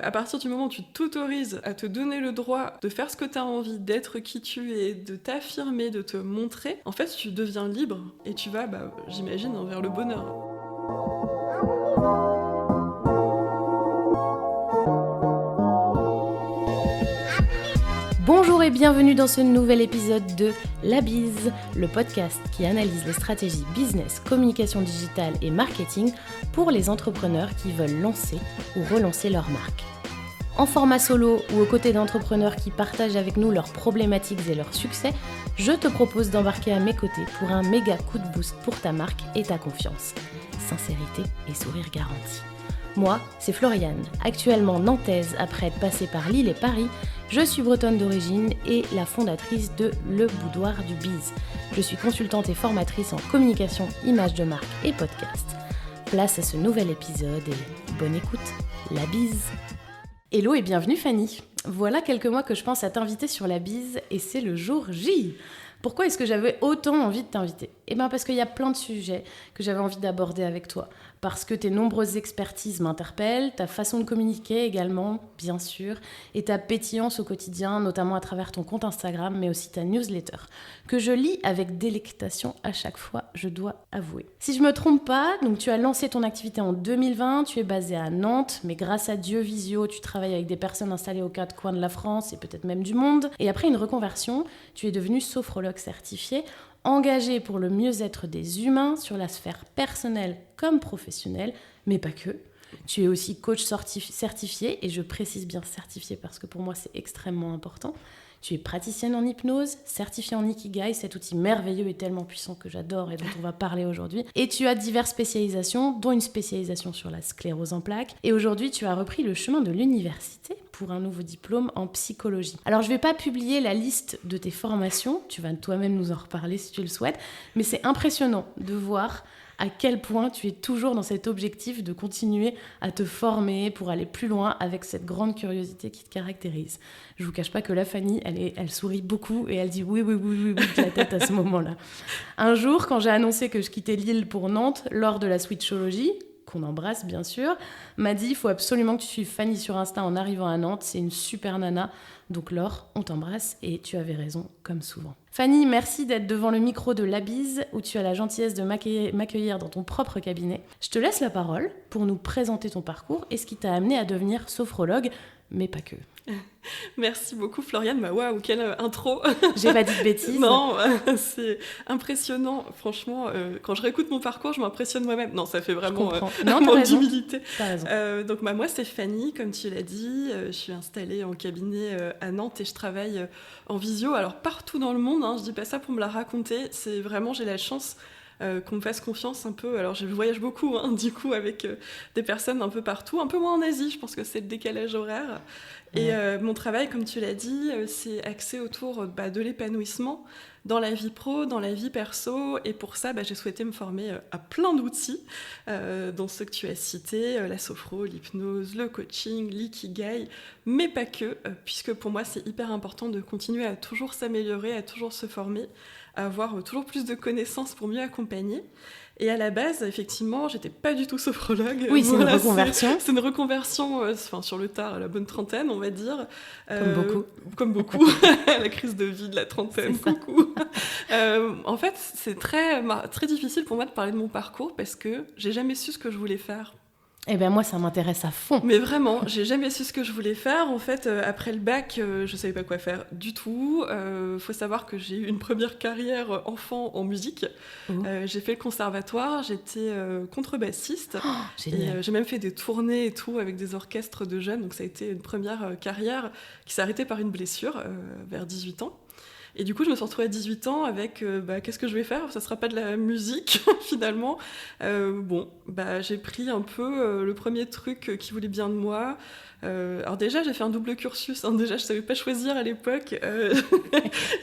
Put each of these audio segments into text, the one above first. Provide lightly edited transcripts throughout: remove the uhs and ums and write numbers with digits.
À partir du moment où tu t'autorises à te donner le droit de faire ce que tu as envie, d'être qui tu es, de t'affirmer, de te montrer, en fait, tu deviens libre et tu vas, j'imagine, vers le bonheur. Bonjour et bienvenue dans ce nouvel épisode de La Bise, le podcast qui analyse les stratégies business, communication digitale et marketing pour les entrepreneurs qui veulent lancer ou relancer leur marque. En format solo ou aux côtés d'entrepreneurs qui partagent avec nous leurs problématiques et leurs succès, je te propose d'embarquer à mes côtés pour un méga coup de boost pour ta marque et ta confiance. Sincérité et sourire garanti. Moi, c'est Floriane, actuellement nantaise après être passée par Lille et Paris. Je suis bretonne d'origine et la fondatrice de Le Boudoir du Biz. Je suis consultante et formatrice en communication, image de marque et podcast. Place à ce nouvel épisode et bonne écoute, la bise. Hello et bienvenue Fanny. Voilà quelques mois que je pense à t'inviter sur la bise et c'est le jour J. Pourquoi est-ce que j'avais autant envie de t'inviter ? Parce qu'il y a plein de sujets que j'avais envie d'aborder avec toi. Parce que tes nombreuses expertises m'interpellent, ta façon de communiquer également, bien sûr, et ta pétillance au quotidien, notamment à travers ton compte Instagram, mais aussi ta newsletter, que je lis avec délectation à chaque fois, je dois avouer. Si je me trompe pas, donc tu as lancé ton activité en 2020, tu es basée à Nantes, mais grâce à Dieu Visio, tu travailles avec des personnes installées aux quatre coins de la France et peut-être même du monde. Et après une reconversion, tu es devenue sophrologue certifiée, engagée pour le mieux-être des humains sur la sphère personnelle comme professionnelle, mais pas que. Tu es aussi coach certifié, et je précise bien certifié parce que pour moi c'est extrêmement important. Tu es praticienne en hypnose, certifiée en Ikigai, cet outil merveilleux et tellement puissant que j'adore et dont on va parler aujourd'hui. Et tu as diverses spécialisations, dont une spécialisation sur la sclérose en plaques. Et aujourd'hui, tu as repris le chemin de l'université pour un nouveau diplôme en psychologie. Alors, je ne vais pas publier la liste de tes formations, tu vas toi-même nous en reparler si tu le souhaites, mais c'est impressionnant de voir à quel point tu es toujours dans cet objectif de continuer à te former pour aller plus loin avec cette grande curiosité qui te caractérise. Je vous cache pas que la Fanny, elle sourit beaucoup et elle dit oui de la tête à ce moment-là. Un jour, quand j'ai annoncé que je quittais Lille pour Nantes, lors de la Switchologie, qu'on embrasse bien sûr, m'a dit il faut absolument que tu suives Fanny sur Insta en arrivant à Nantes, c'est une super nana. Donc Laure, on t'embrasse et tu avais raison comme souvent. Fanny, merci d'être devant le micro de La Bise où tu as la gentillesse de m'accueillir dans ton propre cabinet. Je te laisse la parole pour nous présenter ton parcours et ce qui t'a amené à devenir sophrologue, mais pas que. Merci beaucoup Floriane, waouh, quelle intro. J'ai pas dit de bêtises. Non, c'est impressionnant, franchement, quand je réécoute mon parcours, je m'impressionne moi-même. Non, ça fait vraiment manque d'humilité. Donc moi c'est Fanny, comme tu l'as dit, je suis installée en cabinet à Nantes et je travaille en visio, alors partout dans le monde, je dis pas ça pour me la raconter, c'est vraiment, j'ai la chance qu'on me fasse confiance un peu. Alors je voyage beaucoup du coup avec des personnes un peu partout, un peu moins en Asie, je pense que c'est le décalage horaire. Et mon travail, comme tu l'as dit, c'est axé autour de l'épanouissement dans la vie pro, dans la vie perso. Et pour ça, j'ai souhaité me former à plein d'outils, dont ceux que tu as cités, la sophro, l'hypnose, le coaching, l'ikigai, mais pas que, puisque pour moi, c'est hyper important de continuer à toujours s'améliorer, à toujours se former, à avoir toujours plus de connaissances pour mieux accompagner. Et à la base, effectivement, j'étais pas du tout sophrologue. Oui, c'est une reconversion. C'est une reconversion, sur le tard, à la bonne trentaine, on va dire. Comme beaucoup. La crise de vie de la trentaine, coucou. En fait, c'est très difficile pour moi de parler de mon parcours parce que j'ai jamais su ce que je voulais faire. Moi, ça m'intéresse à fond. Mais vraiment, j'ai jamais su ce que je voulais faire. En fait, après le bac, je savais pas quoi faire du tout. Faut savoir que j'ai eu une première carrière enfant en musique. J'ai fait le conservatoire, j'étais contrebassiste. Génial. Et j'ai même fait des tournées et tout avec des orchestres de jeunes. Donc ça a été une première carrière qui s'est arrêtée par une blessure vers 18 ans. Et du coup, je me suis retrouvée à 18 ans avec qu'est-ce que je vais faire ? Ça sera pas de la musique, finalement. J'ai pris un peu le premier truc qui voulait bien de moi. Alors déjà, j'ai fait un double cursus. Déjà, je savais pas choisir à l'époque.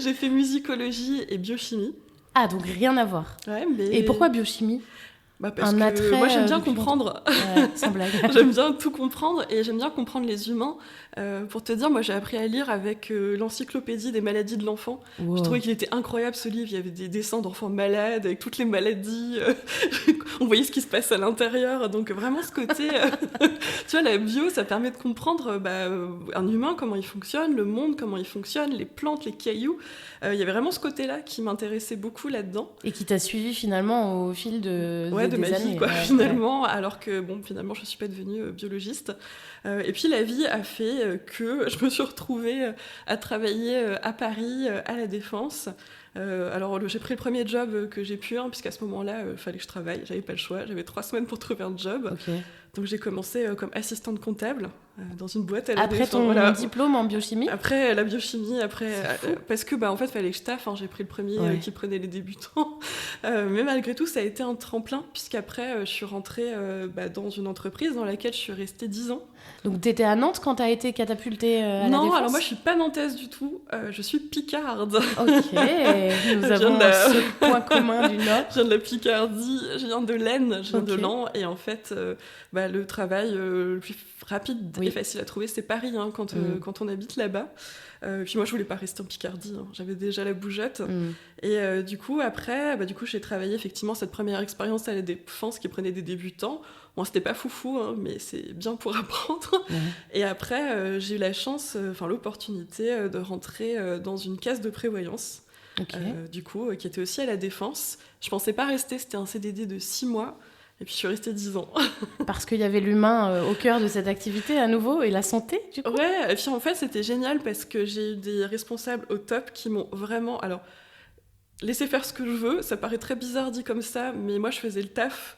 J'ai fait musicologie et biochimie. Ah, donc rien à voir. Ouais, mais... Et pourquoi biochimie ? Parce que attrait, moi j'aime bien comprendre. Sans blague. J'aime bien tout comprendre et j'aime bien comprendre les humains. Pour te dire, moi j'ai appris à lire avec l'encyclopédie des maladies de l'enfant. Wow. Je trouvais qu'il était incroyable ce livre. Il y avait des dessins d'enfants malades avec toutes les maladies. On voyait ce qui se passe à l'intérieur. Donc vraiment ce côté, tu vois, la bio, ça permet de comprendre un humain, comment il fonctionne, le monde, comment il fonctionne, les plantes, les cailloux. Il y avait vraiment ce côté-là qui m'intéressait beaucoup là-dedans. Et qui t'a suivi finalement au fil de ma vie, quoi, finalement, alors que, finalement, je ne suis pas devenue biologiste. Et puis, la vie a fait que je me suis retrouvée à travailler à Paris, à La Défense. Alors, j'ai pris le premier job que j'ai pu, puisqu'à ce moment-là, il fallait que je travaille, j'avais pas le choix, j'avais 3 semaines pour trouver un job. Okay. Donc j'ai commencé comme assistante comptable dans une boîte à La Défense. Après ton diplôme en biochimie ? Après la biochimie, parce que en fait il fallait que je taffe, j'ai pris le premier qui prenait les débutants. Mais malgré tout ça a été un tremplin, puisqu'après je suis rentrée dans une entreprise dans laquelle je suis restée 10 ans. Donc t'étais à Nantes quand t'as été catapultée à La Défense ? Non, alors moi je suis pas nantaise du tout, je suis picarde. Ok, nous avons ce point commun du Nord. Je viens de la Picardie, je viens de l'Aisne, je viens de Laon, et en fait le travail le plus rapide et facile à trouver c'est Paris quand on habite là-bas. Puis moi je voulais pas rester en Picardie, j'avais déjà la bougeotte. Et du coup après j'ai travaillé effectivement cette première expérience à La Défense qui prenait des débutants. Bon, c'était pas foufou, mais c'est bien pour apprendre. Et après, j'ai eu la chance, l'opportunité de rentrer dans une caisse de prévoyance, du coup, qui était aussi à La Défense. Je pensais pas rester, c'était un CDD de 6 mois. Et puis je suis restée 10 ans. Parce qu'il y avait l'humain au cœur de cette activité à nouveau, et la santé, du coup. Ouais, et puis en fait, c'était génial parce que j'ai eu des responsables au top qui m'ont vraiment... Alors, laisser faire ce que je veux, ça paraît très bizarre dit comme ça, mais moi, je faisais le taf.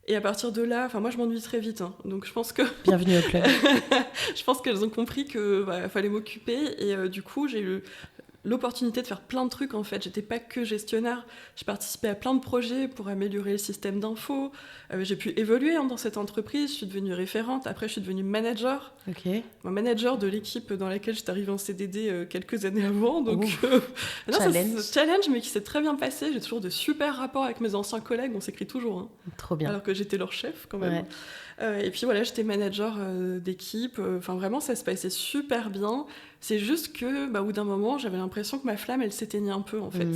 Et à partir de là, moi je m'ennuie très vite, donc je pense que... Bienvenue au club. Je pense qu'elles ont compris qu'il fallait m'occuper, et du coup j'ai eu l'opportunité de faire plein de trucs en fait. J'étais pas que gestionnaire, je participais à plein de projets pour améliorer le système d'info. J'ai pu évoluer dans cette entreprise, je suis devenue référente, après je suis devenue manager. Manager de l'équipe dans laquelle j'étais arrivée en CDD quelques années avant. Donc challenge, mais qui s'est très bien passé. J'ai toujours de super rapports avec mes anciens collègues, on s'écrit toujours. Trop bien. Alors que j'étais leur chef quand même. Et puis voilà, j'étais manager d'équipe. Vraiment, ça se passait super bien. C'est juste que, au bout d'un moment, j'avais l'impression que ma flamme, elle s'éteignait un peu, en fait.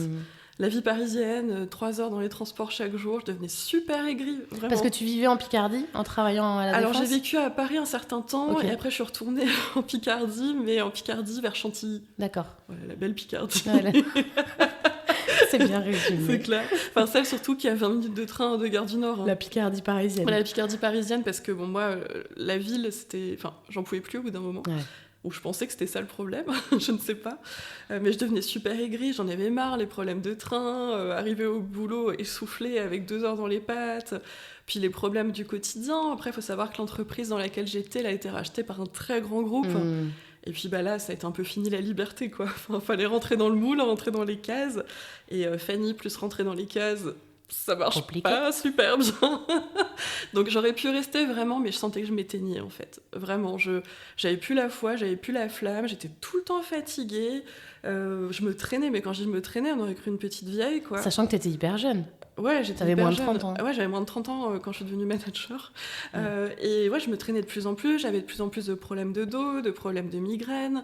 La vie parisienne, 3 heures dans les transports chaque jour, je devenais super aigrie, vraiment. Parce que tu vivais en Picardie, en travaillant à La Défense ? Alors, j'ai vécu à Paris un certain temps, et après, je suis retournée en Picardie, mais en Picardie, vers Chantilly. D'accord. Voilà, la belle Picardie. C'est bien résumé. C'est clair. Celle surtout qui a 20 minutes de train de Gare du Nord. La Picardie parisienne. Voilà, la Picardie parisienne, parce que moi, la ville, c'était... j'en pouvais plus au bout d'un moment. Ou je pensais que c'était ça le problème, je ne sais pas. Mais je devenais super aigrie, j'en avais marre, les problèmes de train, arriver au boulot essoufflée avec 2 heures dans les pattes, puis les problèmes du quotidien. Après, il faut savoir que l'entreprise dans laquelle j'étais, elle a été rachetée par un très grand groupe. Et puis là, ça a été un peu fini la liberté, quoi. Fallait rentrer dans le moule, rentrer dans les cases. Et Fanny plus rentrer dans les cases, ça marche pas super bien. Donc j'aurais pu rester vraiment, mais je sentais que je m'éteignais en fait. Vraiment, j'avais plus la foi, j'avais plus la flamme, j'étais tout le temps fatiguée. Je me traînais, mais quand je dis me traînais, on aurait cru une petite vieille, quoi. Sachant que t'étais hyper jeune. Ouais, j'avais moins de 30 ans. Ouais, j'avais moins de 30 ans quand je suis devenue manager. Et je me traînais de plus en plus, j'avais de plus en plus de problèmes de dos, de problèmes de migraine.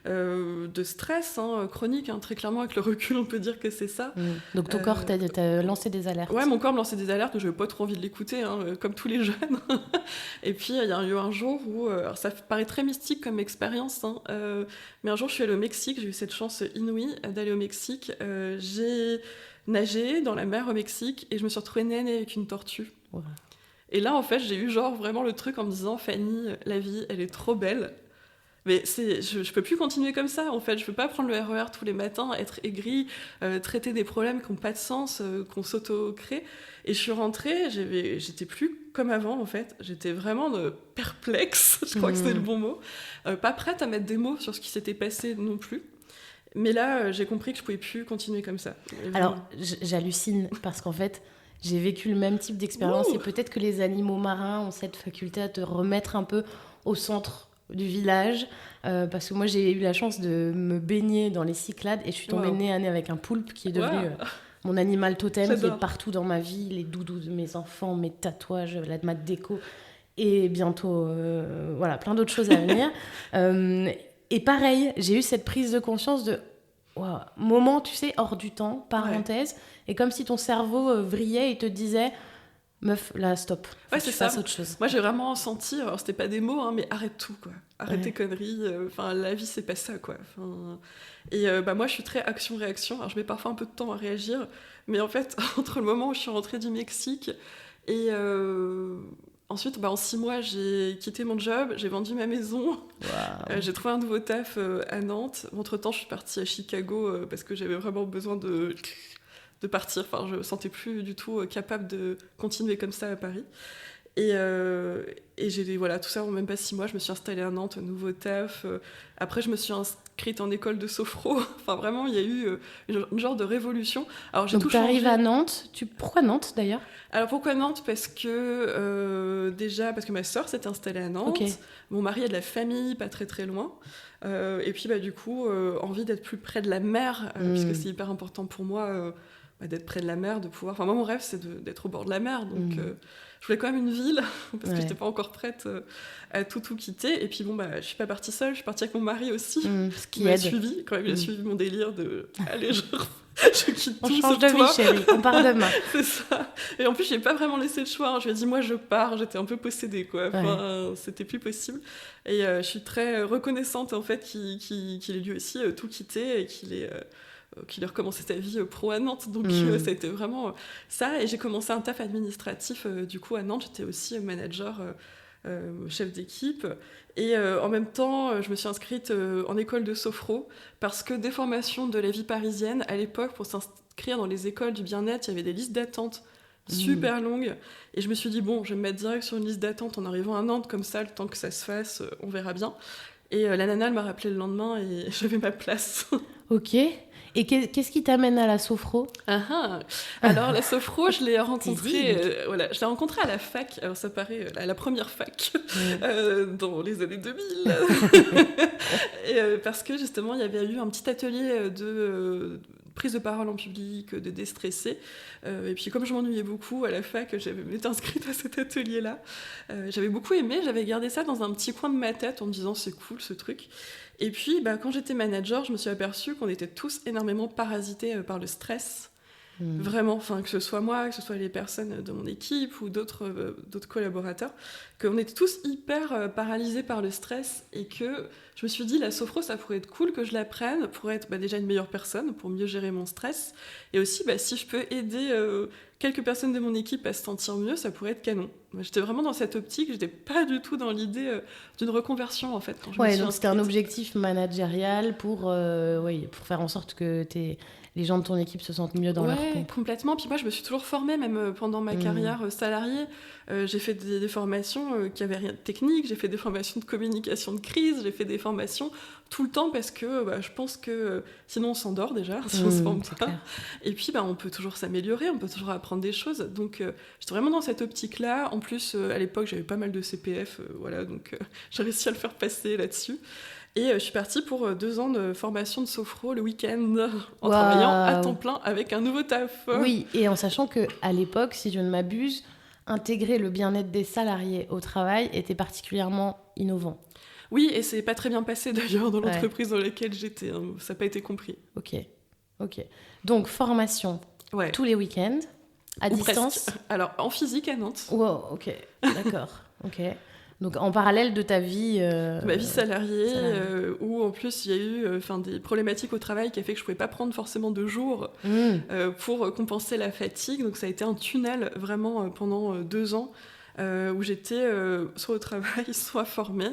De stress chronique, très clairement avec le recul on peut dire que c'est ça. Donc ton corps t'a lancé des alertes. Ouais, mon corps me lançait des alertes, je n'avais pas trop envie de l'écouter, comme tous les jeunes. Et puis il y a eu un jour où, alors ça paraît très mystique comme expérience, mais un jour je suis allée au Mexique, j'ai eu cette chance inouïe d'aller au Mexique. J'ai nagé dans la mer au Mexique et je me suis retrouvée nez à nez avec une tortue. Ouais. Et là en fait j'ai eu vraiment le truc en me disant Fanny, la vie elle est trop belle. Mais je peux plus continuer comme ça, en fait. Je peux pas prendre le RER tous les matins, être aigrie, traiter des problèmes qui n'ont pas de sens, qu'on s'auto-crée. Et je suis rentrée, j'étais plus comme avant, en fait. J'étais vraiment perplexe, je crois que c'est le bon mot. Pas prête à mettre des mots sur ce qui s'était passé non plus. Mais là, j'ai compris que je pouvais plus continuer comme ça. Alors, j'hallucine, parce qu'en fait, j'ai vécu le même type d'expérience. Et peut-être que les animaux marins ont cette faculté à te remettre un peu au centre du village, parce que moi j'ai eu la chance de me baigner dans les Cyclades et je suis tombée nez à nez avec un poulpe qui est devenu mon animal totem. J'adore. Qui est partout dans ma vie, les doudous de mes enfants, mes tatouages, ma déco, et bientôt, voilà, plein d'autres choses à venir. Et pareil, j'ai eu cette prise de conscience de wow, moment, tu sais, hors du temps, parenthèse, et comme si ton cerveau vrillait et te disait meuf, là, stop. Ouais, c'est ça. Autre chose. Moi, j'ai vraiment senti, alors c'était pas des mots, hein, mais arrête tout, quoi. Arrête tes conneries. La vie, c'est pas ça, quoi. Et moi, je suis très action-réaction. Alors, je mets parfois un peu de temps à réagir, mais en fait, entre le moment où je suis rentrée du Mexique et ensuite, en 6 mois, j'ai quitté mon job, j'ai vendu ma maison, j'ai trouvé un nouveau taf à Nantes. Entre-temps, je suis partie à Chicago parce que j'avais vraiment besoin de partir. Enfin, je me sentais plus du tout capable de continuer comme ça à Paris. Et j'ai tout ça en même pas 6 mois. Je me suis installée à Nantes, nouveau taf. Après, je me suis inscrite en école de sophro. Enfin, vraiment, il y a eu une genre de révolution. Alors, j'ai donc, tu arrives à Nantes. Pourquoi Nantes, d'ailleurs ? Alors, pourquoi Nantes ? Parce que, déjà, parce que ma sœur s'était installée à Nantes. Okay. Mon mari a de la famille, pas très très loin. Et puis, du coup, envie d'être plus près de la mer, puisque c'est hyper important pour moi d'être près de la mer, de pouvoir... Enfin, moi, mon rêve, c'est d'être au bord de la mer. Donc, je voulais quand même une ville, parce que j'étais pas encore prête à tout quitter. Et puis, je suis pas partie seule, je suis partie avec mon mari aussi. Ce qui m'a suivi, quand même. Il a suivi mon délire de... Allez, je quitte on tout, change de vie, chérie. On part demain. C'est ça. Et en plus, je n'ai pas vraiment laissé le choix. Je lui ai dit, moi, je pars. J'étais un peu possédée, quoi. Enfin, c'était plus possible. Et je suis très reconnaissante, en fait, qu'il ait lui aussi tout quitté et qu'il ait recommencé sa vie pro à Nantes. Donc, ça a été vraiment ça. Et j'ai commencé un taf administratif, du coup, à Nantes. J'étais aussi manager, chef d'équipe. Et en même temps, je me suis inscrite en école de sophro parce que des formations de la vie parisienne, à l'époque, pour s'inscrire dans les écoles du bien-être, il y avait des listes d'attente super longues. Et je me suis dit, bon, je vais me mettre direct sur une liste d'attente en arrivant à Nantes, comme ça, le temps que ça se fasse, on verra bien. Et la nana, elle m'a rappelé le lendemain et j'avais ma place. Ok. Et qu'est-ce qui t'amène à la sophro ? Alors, la sophro, je l'ai rencontrée je l'ai rencontrée à la fac. Alors, ça paraît à la première fac, dans les années 2000. Et, parce que, justement, il y avait eu un petit atelier de prise de parole en public, de déstresser. Et puis, comme je m'ennuyais beaucoup à la fac, j'étais inscrite à cet atelier-là. J'avais beaucoup aimé. J'avais gardé ça dans un petit coin de ma tête en me disant, c'est cool, ce truc. Et puis, quand j'étais manager, je me suis aperçue qu'on était tous énormément parasités par le stress. Vraiment, que ce soit moi, que ce soit les personnes de mon équipe ou d'autres collaborateurs, qu'on était tous hyper paralysés par le stress et que je me suis dit, la sophro, ça pourrait être cool que je l'apprenne pour être déjà une meilleure personne, pour mieux gérer mon stress. Et aussi, si je peux aider quelques personnes de mon équipe à se sentir mieux, ça pourrait être canon. J'étais vraiment dans cette optique, j'étais pas du tout dans l'idée d'une reconversion, en fait. Quand je me suis donc inscrite. c'était un objectif managérial pour faire en sorte que les gens de ton équipe se sentent mieux dans leur peau. Complètement. Puis moi, je me suis toujours formée, même pendant ma carrière salariée. J'ai fait des formations qui n'avaient rien de technique, j'ai fait des formations de communication de crise, j'ai fait des formations tout le temps parce que je pense que sinon on s'endort déjà, si on se forme pas. Et puis on peut toujours s'améliorer, on peut toujours apprendre des choses. Donc j'étais vraiment dans cette optique-là. En plus, à l'époque, j'avais pas mal de CPF, donc j'ai réussi à le faire passer là-dessus. Et je suis partie pour 2 ans de formation de sophro le week-end, en travaillant à temps plein avec un nouveau taf. Oui, et en sachant qu'à l'époque, si je ne m'abuse, intégrer le bien-être des salariés au travail était particulièrement innovant. Oui, et c'est pas très bien passé d'ailleurs dans l'entreprise dans laquelle j'étais. Ça n'a pas été compris. Ok. Donc, formation tous les week-ends, à distance. Presque. Alors, en physique à Nantes. Wow, ok, d'accord. Ok. Donc, en parallèle de ta vie... ma vie salariée. Où en plus, il y a eu des problématiques au travail qui a fait que je ne pouvais pas prendre forcément de jours pour compenser la fatigue. Donc, ça a été un tunnel vraiment pendant 2 ans où j'étais soit au travail, soit formée.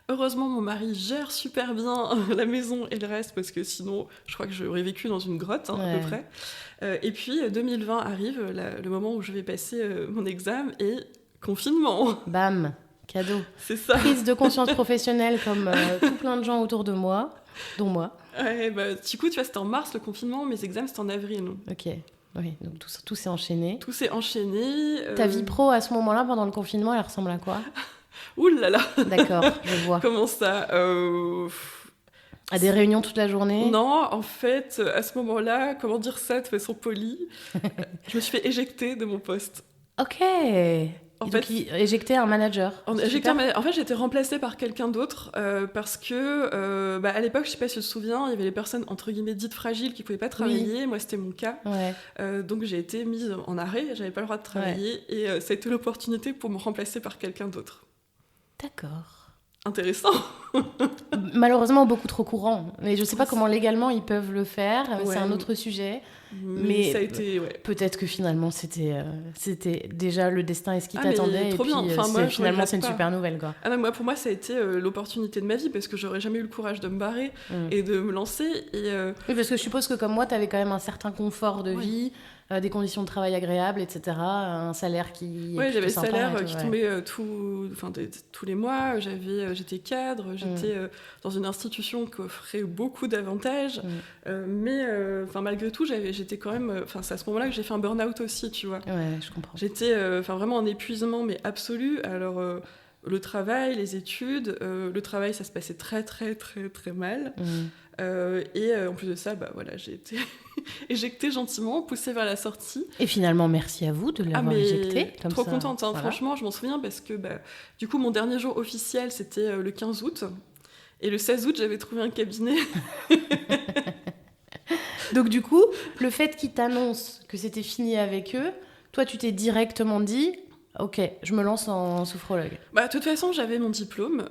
Heureusement, mon mari gère super bien la maison et le reste, parce que sinon, je crois que j'aurais vécu dans une grotte, à peu près. Et puis, 2020 arrive, le moment où je vais passer mon examen, et confinement. Bam, cadeau. C'est ça. Prise de conscience professionnelle comme tout plein de gens autour de moi, dont moi. Ouais, du coup, tu vois, c'était en mars le confinement, mes examens, c'était en avril. Ok. Oui, donc tout s'est enchaîné. Tout s'est enchaîné. Ta vie pro, à ce moment-là, pendant le confinement, elle ressemble à quoi ? Ouh là là. D'accord, je vois. Comment ça À des réunions toute la journée? Non, en fait, à ce moment-là, comment dire ça de façon polie, je me suis fait éjecter de mon poste. Ok. En fait, éjecter un manager. En fait, j'ai été remplacée par quelqu'un d'autre parce que, à l'époque, je sais pas si tu te souviens, il y avait les personnes entre guillemets dites fragiles qui pouvaient pas travailler. Oui. Moi, c'était mon cas. Ouais. Donc, j'ai été mise en arrêt. J'avais pas le droit de travailler et ça a été l'opportunité pour me remplacer par quelqu'un d'autre. D'accord. Intéressant. Malheureusement, beaucoup trop courant. Mais je sais pas comment légalement ils peuvent le faire. C'est un autre sujet. Mais ça a été, peut-être que finalement c'était déjà le destin et ce qui t'attendait. Et puis finalement c'est une super nouvelle, quoi. Pour moi ça a été l'opportunité de ma vie parce que j'aurais jamais eu le courage de me barrer et de me lancer. Oui, parce que je suppose que comme moi t'avais quand même un certain confort de vie, des conditions de travail agréables, etc. Un salaire qui j'avais le salaire qui tombait tous les mois. J'étais cadre, j'étais dans une institution qui offrait beaucoup d'avantages, mais malgré tout j'étais quand même, c'est à ce moment-là que j'ai fait un burn-out aussi, tu vois. Ouais, je comprends. J'étais vraiment en épuisement mais absolu. Alors le travail, les études, le travail ça se passait très très très très mal. Et en plus de ça, j'ai été éjectée gentiment, poussée vers la sortie. Et finalement, merci à vous de l'avoir éjectée. Trop contente, voilà. Franchement, je m'en souviens parce que du coup, mon dernier jour officiel, c'était le 15 août. Et le 16 août, j'avais trouvé un cabinet. Donc du coup, le fait qu'ils t'annoncent que c'était fini avec eux, toi, tu t'es directement dit... Ok, je me lance en sophrologue. De toute façon, j'avais mon diplôme.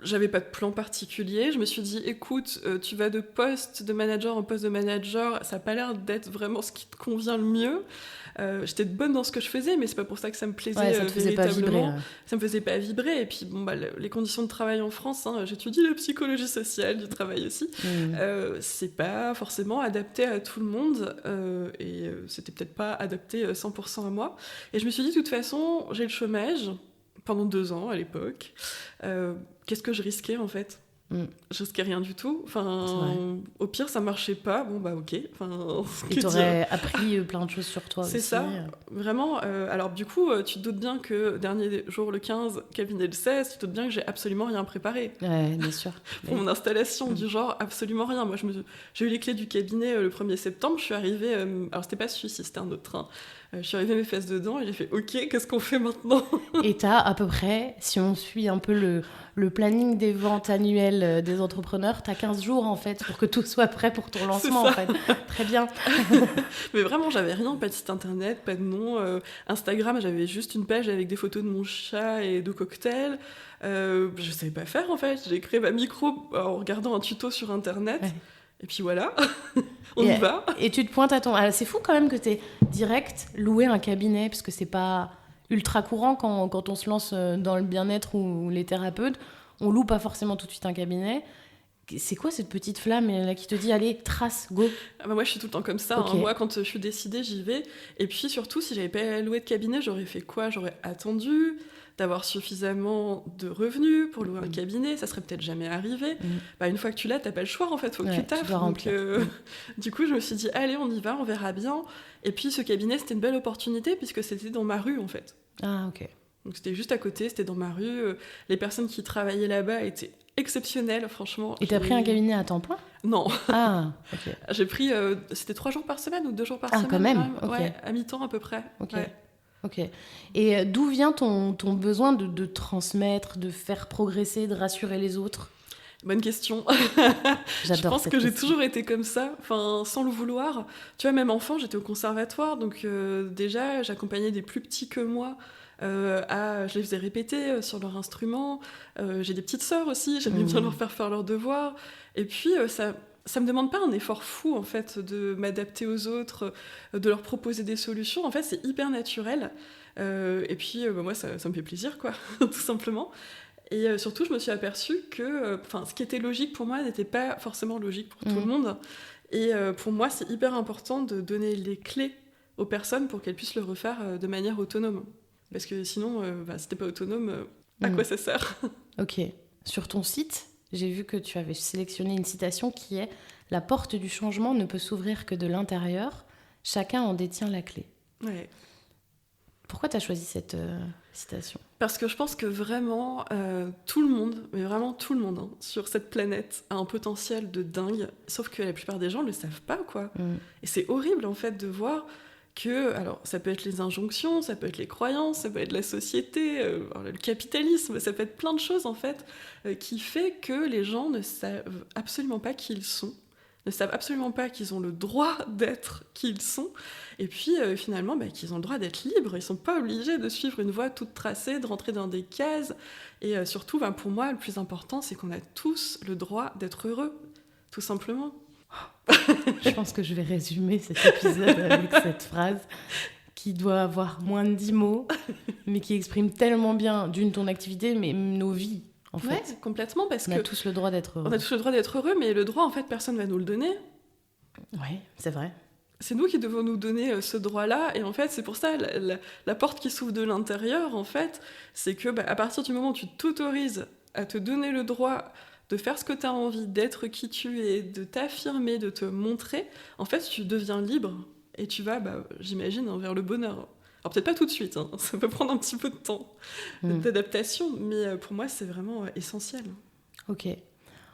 J'avais pas de plan particulier. Je me suis dit, écoute, tu vas de poste de manager en poste de manager. Ça a pas l'air d'être vraiment ce qui te convient le mieux. J'étais bonne dans ce que je faisais, mais c'est pas pour ça que ça me plaisait ça te faisait pas vibrer. Ça me faisait pas vibrer. Et puis, les conditions de travail en France, j'étudie la psychologie sociale du travail aussi. C'est pas forcément adapté à tout le monde. Et c'était peut-être pas adapté 100% à moi. Et je me suis dit, de toute façon, j'ai le chômage pendant 2 ans à l'époque. Qu'est-ce que je risquais en fait ? Je risquais rien du tout. Au pire, ça marchait pas. Ok. Et t'aurais appris plein de choses sur toi aussi. C'est ça, vraiment. Alors du coup, tu te doutes bien que dernier jour le 15, cabinet le 16, tu te doutes bien que j'ai absolument rien préparé. Ouais, bien sûr. Pour mon installation, du genre absolument rien. Moi, j'ai eu les clés du cabinet le 1er septembre. Je suis arrivée. Alors c'était pas celui-ci, c'était un autre train. Je suis arrivée mes fesses dedans et j'ai fait « Ok, qu'est-ce qu'on fait maintenant ?» Et t'as à peu près, si on suit un peu le planning des ventes annuelles des entrepreneurs, t'as 15 jours en fait pour que tout soit prêt pour ton lancement en fait. Très bien. Mais vraiment, j'avais rien, pas de site internet, pas de nom. Instagram, j'avais juste une page avec des photos de mon chat et de cocktails. Je savais pas faire en fait. J'ai créé ma micro en regardant un tuto sur internet. Ouais. Et puis voilà, on y va. Et tu te pointes à ton... Alors, c'est fou quand même que t'aies direct loué un cabinet, parce que c'est pas ultra courant quand on se lance dans le bien-être ou les thérapeutes. On loue pas forcément tout de suite un cabinet. C'est quoi cette petite flamme là qui te dit allez, trace, go? Moi, je suis tout le temps comme ça. Okay. Moi, quand je suis décidée, j'y vais. Et puis surtout, si j'avais pas loué de cabinet, j'aurais fait quoi? J'aurais attendu d'avoir suffisamment de revenus pour louer un cabinet, ça serait peut-être jamais arrivé. Une fois que tu l'as, t'as pas le choix en fait, faut que tu taffes. Donc, du coup, je me suis dit, allez, on y va, on verra bien. Et puis, ce cabinet, c'était une belle opportunité puisque c'était dans ma rue en fait. Ah, ok. Donc, c'était juste à côté, c'était dans ma rue. Les personnes qui travaillaient là-bas étaient exceptionnelles, franchement. Et t'as pris un cabinet à temps plein? Non. Ah, ok. J'ai pris, c'était 3 jours par semaine ou 2 jours par semaine. Ah, quand même. Okay. Ouais, à mi-temps à peu près. Ok. Ouais. Ok. Et d'où vient ton besoin de transmettre, de faire progresser, de rassurer les autres? Bonne question. J'adore. Je pense que j'ai toujours été comme ça, sans le vouloir. Tu vois, même enfant, j'étais au conservatoire, donc déjà, j'accompagnais des plus petits que moi. Je les faisais répéter sur leur instrument. J'ai des petites sœurs aussi, j'aimais bien leur faire leur devoir. Et puis, ça me demande pas un effort fou en fait de m'adapter aux autres, de leur proposer des solutions. En fait, c'est hyper naturel. Et puis moi, ça me fait plaisir, quoi, tout simplement. Et surtout, je me suis aperçue que, ce qui était logique pour moi n'était pas forcément logique pour tout le monde. Et pour moi, c'est hyper important de donner les clés aux personnes pour qu'elles puissent le refaire de manière autonome. Parce que sinon, si t'es pas autonome, à quoi ça sert? Ok. Sur ton site, j'ai vu que tu avais sélectionné une citation qui est « La porte du changement ne peut s'ouvrir que de l'intérieur. Chacun en détient la clé. » Ouais. Pourquoi tu as choisi cette citation ? Parce que je pense que vraiment, tout le monde, mais vraiment tout le monde, hein, sur cette planète a un potentiel de dingue, sauf que la plupart des gens ne le savent pas, quoi. Et c'est horrible, en fait, de voir que, alors, ça peut être les injonctions, ça peut être les croyances, ça peut être la société, le capitalisme, ça peut être plein de choses, en fait, qui fait que les gens ne savent absolument pas qui ils sont, ne savent absolument pas qu'ils ont le droit d'être qui ils sont, et puis finalement qu'ils ont le droit d'être libres, ils sont pas obligés de suivre une voie toute tracée, de rentrer dans des cases, et surtout pour moi le plus important c'est qu'on a tous le droit d'être heureux, tout simplement. Je pense que je vais résumer cet épisode avec cette phrase qui doit avoir moins de 10 mots, mais qui exprime tellement bien ton activité, mais nos vies. En fait. Ouais, complètement, parce on a tous le droit d'être heureux. On a tous le droit d'être heureux, mais le droit, en fait, personne ne va nous le donner. Ouais, c'est vrai. C'est nous qui devons nous donner ce droit-là, et en fait, c'est pour ça, la porte qui s'ouvre de l'intérieur, en fait, c'est que à partir du moment où tu t'autorises à te donner le droit de faire ce que tu as envie, d'être qui tu es, de t'affirmer, de te montrer, en fait, tu deviens libre, et tu vas, j'imagine, vers le bonheur. Alors peut-être pas tout de suite, hein. Ça peut prendre un petit peu de temps d'adaptation, mais pour moi c'est vraiment essentiel. Ok.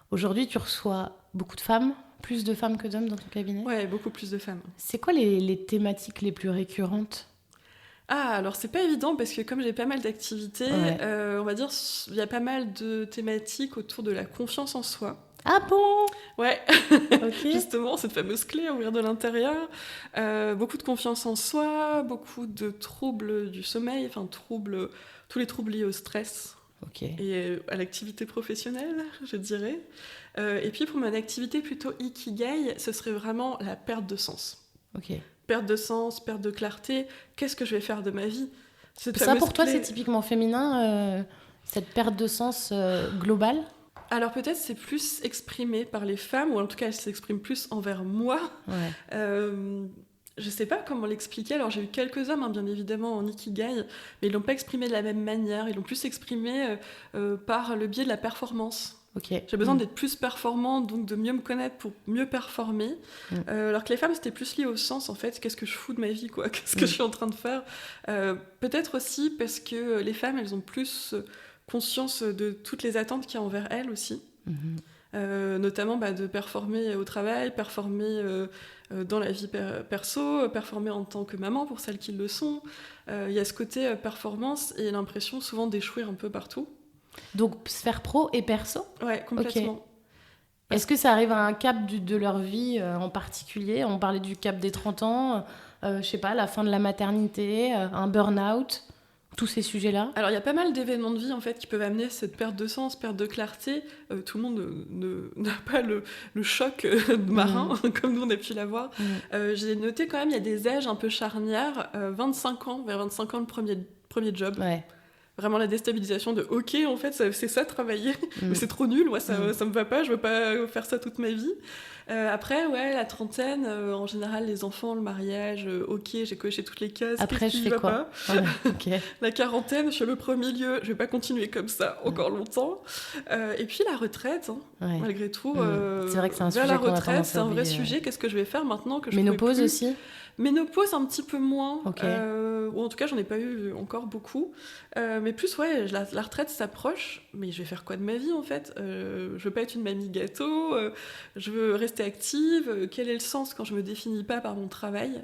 Aujourd'hui tu reçois beaucoup de femmes, plus de femmes que d'hommes dans ton cabinet ? Ouais, beaucoup plus de femmes. C'est quoi les thématiques les plus récurrentes ? Alors c'est pas évident parce que comme j'ai pas mal d'activités, on va dire il y a pas mal de thématiques autour de la confiance en soi. Ah bon ? Ouais, okay. Justement, cette fameuse clé à ouvrir de l'intérieur. Beaucoup de confiance en soi, beaucoup de troubles du sommeil, tous les troubles liés au stress et à l'activité professionnelle, je dirais. Et puis pour mon activité plutôt ikigai, ce serait vraiment la perte de sens. Perte de sens, perte de clarté. Qu'est-ce que je vais faire de ma vie ? Ça pour toi, c'est typiquement féminin, cette perte de sens globale ? Alors peut-être c'est plus exprimé par les femmes, ou en tout cas elles s'expriment plus envers moi. Je sais pas comment l'expliquer. Alors j'ai eu quelques hommes, bien évidemment, en ikigai, mais ils l'ont pas exprimé de la même manière. Ils l'ont plus exprimé par le biais de la performance. J'ai besoin d'être plus performante, donc de mieux me connaître pour mieux performer. Alors que les femmes, c'était plus lié au sens, en fait. Qu'est-ce que je fous de ma vie, quoi ? Qu'est-ce que je suis en train de faire ? Peut-être aussi parce que les femmes, elles ont plus conscience de toutes les attentes qu'il y a envers elles aussi. Notamment de performer au travail, performer dans la vie perso, performer en tant que maman pour celles qui le sont. Il y a ce côté performance et l'impression souvent d'échouer un peu partout. Donc sphère pro et perso ? Ouais, complètement. Est-ce que ça arrive à un cap de leur vie en particulier ? On parlait du cap des 30 ans, je sais pas, la fin de la maternité, un burn-out, tous ces sujets-là ? Alors, il y a pas mal d'événements de vie, en fait, qui peuvent amener cette perte de sens, perte de clarté. Tout le monde n'a pas le choc marin, comme nous, on a pu l'avoir. J'ai noté quand même, il y a des âges un peu charnières. 25 ans, vers 25 ans, le premier job. Ouais. Vraiment la déstabilisation de « Ok, en fait, c'est ça, travailler, mais c'est trop nul, moi, ça me va pas, je veux pas faire ça toute ma vie. » Après, la trentaine, en général, les enfants, le mariage, ok, j'ai coché toutes les cases. Après, je fais quoi ? La quarantaine, je suis à peu près au milieu, je vais pas continuer comme ça encore longtemps. Et puis la retraite, malgré tout. C'est vrai que c'est un sujet la retraite, c'est un vrai sujet. Qu'est-ce que je vais faire maintenant que je Ménopause aussi ? Ménopause, un petit peu moins. Ou en tout cas, j'en ai pas eu encore beaucoup. Mais plus, la retraite s'approche. Mais je vais faire quoi de ma vie, en fait ? Je veux pas être une mamie gâteau. Je veux rester active. Quel est le sens quand je me définis pas par mon travail ?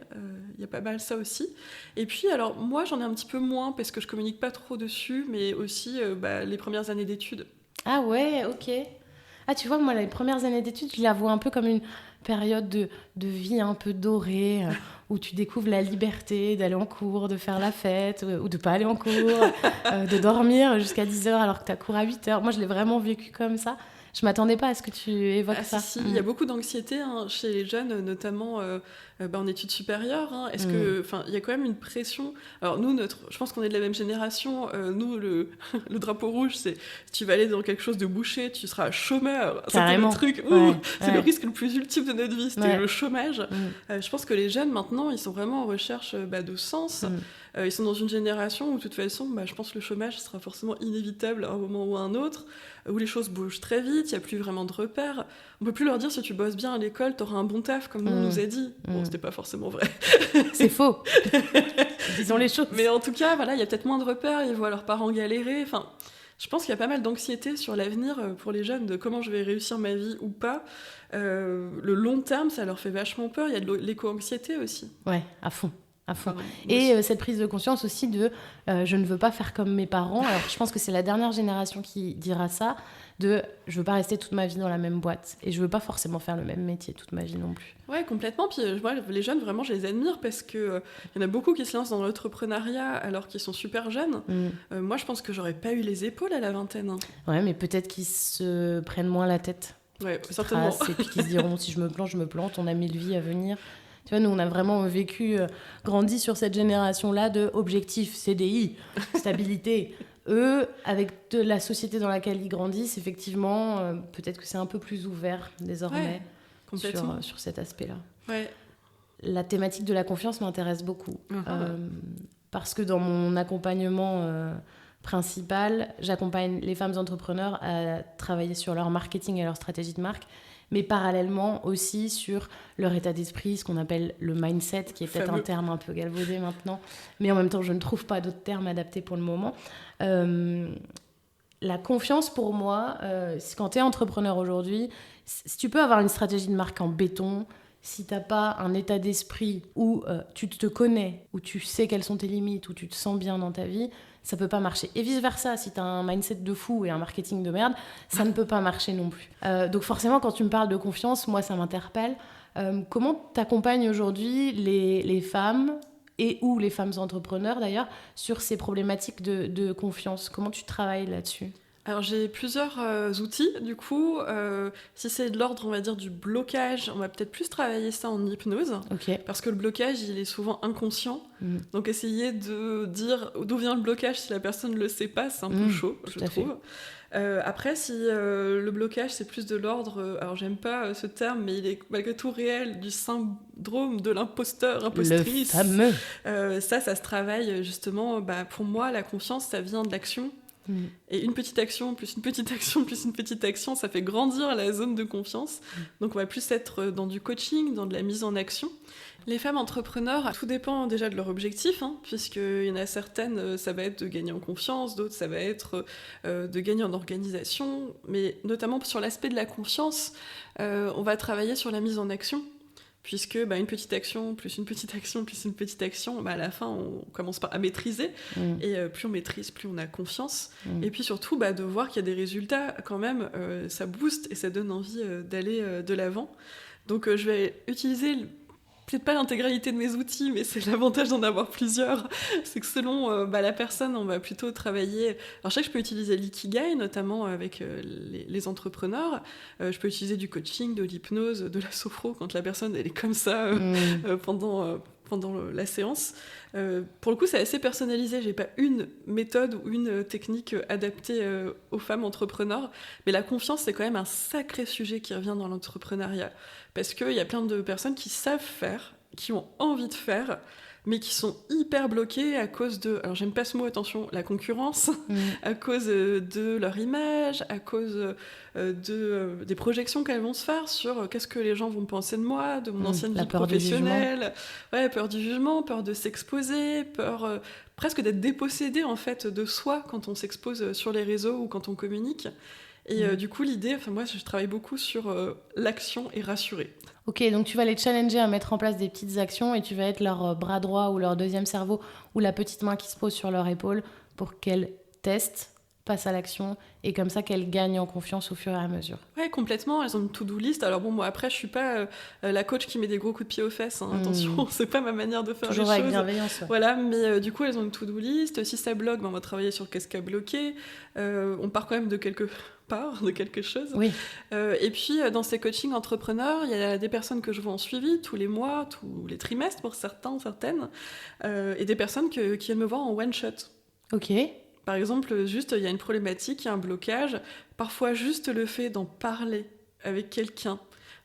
Y a pas mal ça aussi. Et puis, alors, moi, j'en ai un petit peu moins parce que je communique pas trop dessus, mais aussi les premières années d'études. Ah ouais, ok. Ah, tu vois, moi, les premières années d'études, je la vois un peu comme une période de vie un peu dorée, où tu découvres la liberté d'aller en cours, de faire la fête, ou de pas aller en cours, de dormir jusqu'à 10h alors que tu as cours à 8h. Moi, je l'ai vraiment vécu comme ça. Je m'attendais pas à ce que tu évoques ça. Si. Il y a beaucoup d'anxiété chez les jeunes, notamment en études supérieures. Est-ce que, il y a quand même une pression. Alors nous, je pense qu'on est de la même génération. Nous, le drapeau rouge, c'est si tu vas aller dans quelque chose de bouché, tu seras chômeur. Carrément. C'était le truc. C'est le risque le plus ultime de notre vie. C'était le chômage. Je pense que les jeunes maintenant, ils sont vraiment en recherche de sens. Ils sont dans une génération où, de toute façon, je pense que le chômage sera forcément inévitable à un moment ou à un autre, où les choses bougent très vite, il n'y a plus vraiment de repères. On ne peut plus leur dire, si tu bosses bien à l'école, tu auras un bon taf, comme on nous a dit. Bon, c'était pas forcément vrai. C'est faux. Disons les choses. Mais en tout cas, voilà, il y a peut-être moins de repères, ils voient leurs parents galérer. Enfin, je pense qu'il y a pas mal d'anxiété sur l'avenir pour les jeunes, de comment je vais réussir ma vie ou pas. Le long terme, ça leur fait vachement peur. Il y a de l'éco-anxiété aussi. Ouais, à fond. Et cette prise de conscience aussi de je ne veux pas faire comme mes parents. Alors je pense que c'est la dernière génération qui dira ça, de je veux pas rester toute ma vie dans la même boîte et je veux pas forcément faire le même métier toute ma vie non plus. Ouais, complètement. Puis moi, les jeunes, vraiment, je les admire parce que y en a beaucoup qui se lancent dans l'entrepreneuriat alors qu'ils sont super jeunes. Moi, je pense que j'aurais pas eu les épaules à la vingtaine. Ouais, mais peut-être qu'ils se prennent moins la tête. Ouais, certainement. Et puis qu'ils se diront si je me plante, on a 1000 vies à venir. Tu vois, nous, on a vraiment grandi sur cette génération-là de objectifs, CDI, stabilité. Eux, avec la société dans laquelle ils grandissent, effectivement, peut-être que c'est un peu plus ouvert désormais sur cet aspect-là. Ouais. La thématique de la confiance m'intéresse beaucoup. Parce que dans mon accompagnement principal, j'accompagne les femmes entrepreneurs à travailler sur leur marketing et leur stratégie de marque, mais parallèlement aussi sur leur état d'esprit, ce qu'on appelle le mindset, qui est peut-être un terme un peu galvaudé maintenant, mais en même temps, je ne trouve pas d'autres termes adaptés pour le moment. La confiance, pour moi, quand tu es entrepreneur aujourd'hui, si tu peux avoir une stratégie de marque en béton, si tu n'as pas un état d'esprit où tu te connais, où tu sais quelles sont tes limites, où tu te sens bien dans ta vie, ça peut pas marcher. Et vice-versa, si tu as un mindset de fou et un marketing de merde, ça ne peut pas marcher non plus. Donc forcément, quand tu me parles de confiance, moi, ça m'interpelle. Comment t'accompagnes aujourd'hui les femmes et ou les femmes entrepreneurs, d'ailleurs, sur ces problématiques de confiance? Comment tu travailles là-dessus ? Alors j'ai plusieurs outils, du coup. Si c'est de l'ordre, on va dire, du blocage, on va peut-être plus travailler ça en hypnose. Parce que le blocage, il est souvent inconscient. Donc essayer de dire d'où vient le blocage si la personne ne le sait pas, c'est un peu chaud, je trouve. Après, si le blocage, c'est plus de l'ordre, alors j'aime pas ce terme, mais il est malgré tout réel, du syndrome de l'imposteur, impostrice. Le fameux. Ça se travaille justement. Pour moi, la confiance, ça vient de l'action. Et une petite action, plus une petite action, plus une petite action, ça fait grandir la zone de confiance. Donc on va plus être dans du coaching, dans de la mise en action. Les femmes entrepreneurs, tout dépend déjà de leur objectif, puisqu'il y en a certaines, ça va être de gagner en confiance, d'autres, ça va être de gagner en organisation, mais notamment sur l'aspect de la confiance, on va travailler sur la mise en action. Puisque une petite action, plus une petite action, plus une petite action, à la fin, on commence à maîtriser. Et plus on maîtrise, plus on a confiance. Et puis surtout, de voir qu'il y a des résultats, quand même, ça booste et ça donne envie d'aller de l'avant. Donc je vais utiliser peut-être pas l'intégralité de mes outils, mais c'est l'avantage d'en avoir plusieurs. C'est que selon la personne, on va plutôt travailler... Alors je sais que je peux utiliser l'ikigai, notamment avec les entrepreneurs. Je peux utiliser du coaching, de l'hypnose, de la sophro, quand la personne elle est comme ça pendant la séance. Pour le coup, c'est assez personnalisé. J'ai pas une méthode ou une technique adaptée aux femmes entrepreneurs. Mais la confiance, c'est quand même un sacré sujet qui revient dans l'entrepreneuriat. Parce qu'il y a plein de personnes qui savent faire, qui ont envie de faire, mais qui sont hyper bloquées à cause de... Alors, j'aime pas ce mot, attention, la concurrence, à cause de leur image, à cause des projections qu'elles vont se faire sur qu'est-ce que les gens vont penser de moi, de mon ancienne vie professionnelle. Ouais, peur du jugement, peur de s'exposer, peur presque d'être dépossédé, en fait, de soi quand on s'expose sur les réseaux ou quand on communique. Et du coup, l'idée, moi, je travaille beaucoup sur l'action et rassurer. Ok, donc tu vas les challenger à mettre en place des petites actions et tu vas être leur bras droit ou leur deuxième cerveau ou la petite main qui se pose sur leur épaule pour qu'elles testent, passent à l'action et comme ça qu'elles gagnent en confiance au fur et à mesure. Ouais, complètement, elles ont une to-do list. Alors bon, moi après, je suis pas la coach qui met des gros coups de pied aux fesses, attention, c'est pas ma manière de faire toujours les choses. Toujours avec bienveillance. Ouais. Voilà, mais du coup, elles ont une to-do list. Si ça bloque, on va travailler sur qu'est-ce qui a bloqué. On part quand même de quelque chose. Oui. Et puis, dans ces coachings entrepreneurs, il y a des personnes que je vois en suivi tous les mois, tous les trimestres pour certaines, et des personnes qui viennent me voir en one-shot. Ok. Par exemple, juste, il y a une problématique, il y a un blocage. Parfois, juste le fait d'en parler avec quelqu'un,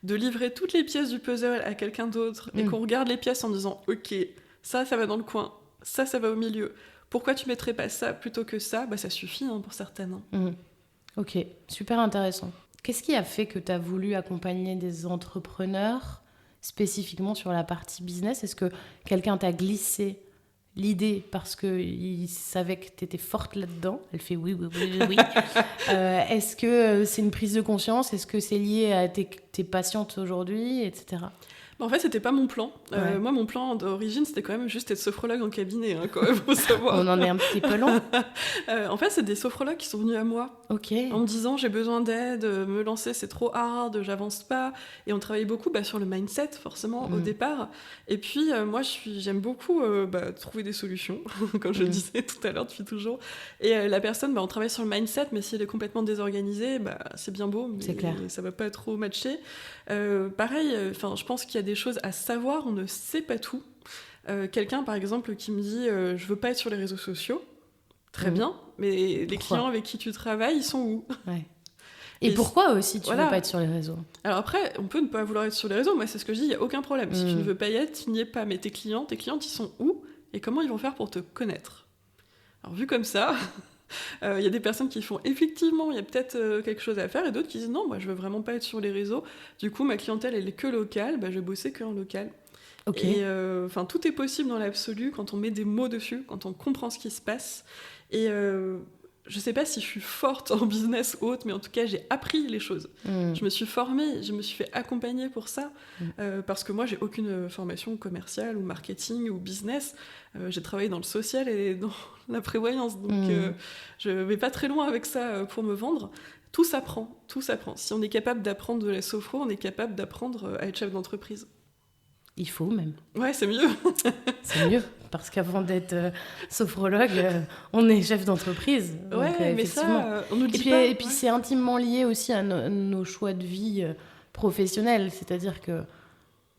de livrer toutes les pièces du puzzle à quelqu'un d'autre, et qu'on regarde les pièces en disant « Ok, ça va dans le coin. ça va au milieu. Pourquoi tu mettrais pas ça plutôt que ça ? Ça suffit pour certaines. Ok, super intéressant. Qu'est-ce qui a fait que tu as voulu accompagner des entrepreneurs spécifiquement sur la partie business ? Est-ce que quelqu'un t'a glissé l'idée parce qu'il savait que tu étais forte là-dedans ? Elle fait oui. Est-ce que c'est une prise de conscience ? Est-ce que c'est lié à tes patientes aujourd'hui, etc. En fait, c'était pas mon plan. Moi, mon plan d'origine, c'était quand même juste être sophrologue en cabinet, quand même, faut savoir. On en est un petit peu loin. En fait, c'est des sophrologues qui sont venus à moi. Ok. En me disant, j'ai besoin d'aide, me lancer, c'est trop hard, j'avance pas. Et on travaillait beaucoup sur le mindset, forcément, au départ. Et puis, moi, j'aime beaucoup trouver des solutions, comme je le disais tout à l'heure, depuis toujours. Et la personne, on travaille sur le mindset, mais si elle est complètement désorganisée, c'est bien beau, mais ça va pas trop matcher. Pareil, je pense qu'il y a des choses à savoir, on ne sait pas tout. Quelqu'un, par exemple, qui me dit je veux pas être sur les réseaux sociaux, très bien, mais les clients avec qui tu travailles, ils sont où ? Et pourquoi aussi tu veux pas être sur les réseaux ? Alors après, on peut ne pas vouloir être sur les réseaux, moi c'est ce que je dis, il n'y a aucun problème. Si tu ne veux pas y être, tu n'y es pas, mais tes clients, ils sont où ? Et comment ils vont faire pour te connaître ? Alors vu comme ça... Il y a des personnes qui font effectivement, il y a peut-être quelque chose à faire, et d'autres qui disent non, moi je veux vraiment pas être sur les réseaux, du coup ma clientèle elle est que locale, je vais bosser que en local. Et tout est possible dans l'absolu quand on met des mots dessus, quand on comprend ce qui se passe. Et je sais pas si je suis forte en business ou autre, mais en tout cas j'ai appris les choses. Je me suis formée, je me suis fait accompagner pour ça, parce que moi j'ai aucune formation commerciale ou marketing ou business. J'ai travaillé dans le social et dans la prévoyance, donc je vais pas très loin avec ça pour me vendre. Tout s'apprend. Si on est capable d'apprendre de la sophro, on est capable d'apprendre à être chef d'entreprise. Il faut même. Ouais, c'est mieux. C'est mieux, parce qu'avant d'être sophrologue, on est chef d'entreprise. Donc, ouais, mais ça, on nous le dit pas. Et puis c'est intimement lié aussi à nos choix de vie professionnels. C'est-à-dire que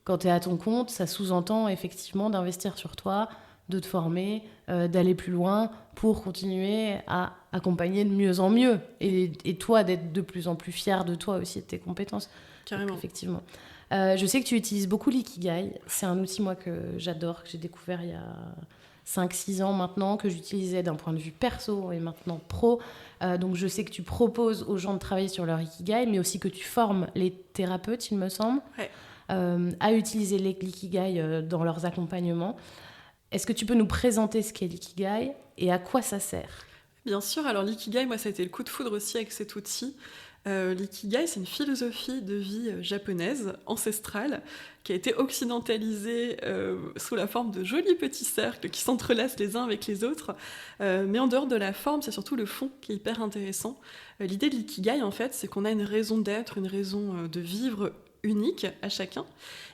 quand tu es à ton compte, ça sous-entend effectivement d'investir sur toi, de te former, d'aller plus loin pour continuer à accompagner de mieux en mieux. Et toi, d'être de plus en plus fier de toi aussi, de tes compétences. Carrément. Donc, effectivement. Je sais que tu utilises beaucoup l'Ikigai. C'est un outil, moi, que j'adore, que j'ai découvert il y a 5-6 ans maintenant, que j'utilisais d'un point de vue perso et maintenant pro. Donc, je sais que tu proposes aux gens de travailler sur leur Ikigai, mais aussi que tu formes les thérapeutes, il me semble, à utiliser l'Ikigai dans leurs accompagnements. Est-ce que tu peux nous présenter ce qu'est l'Ikigai et à quoi ça sert ? Bien sûr. Alors, l'Ikigai, moi, ça a été le coup de foudre aussi avec cet outil. L'ikigai, c'est une philosophie de vie japonaise, ancestrale, qui a été occidentalisée sous la forme de jolis petits cercles qui s'entrelacent les uns avec les autres. Mais en dehors de la forme, c'est surtout le fond qui est hyper intéressant. L'idée de l'ikigai, en fait, c'est qu'on a une raison d'être, une raison de vivre unique à chacun,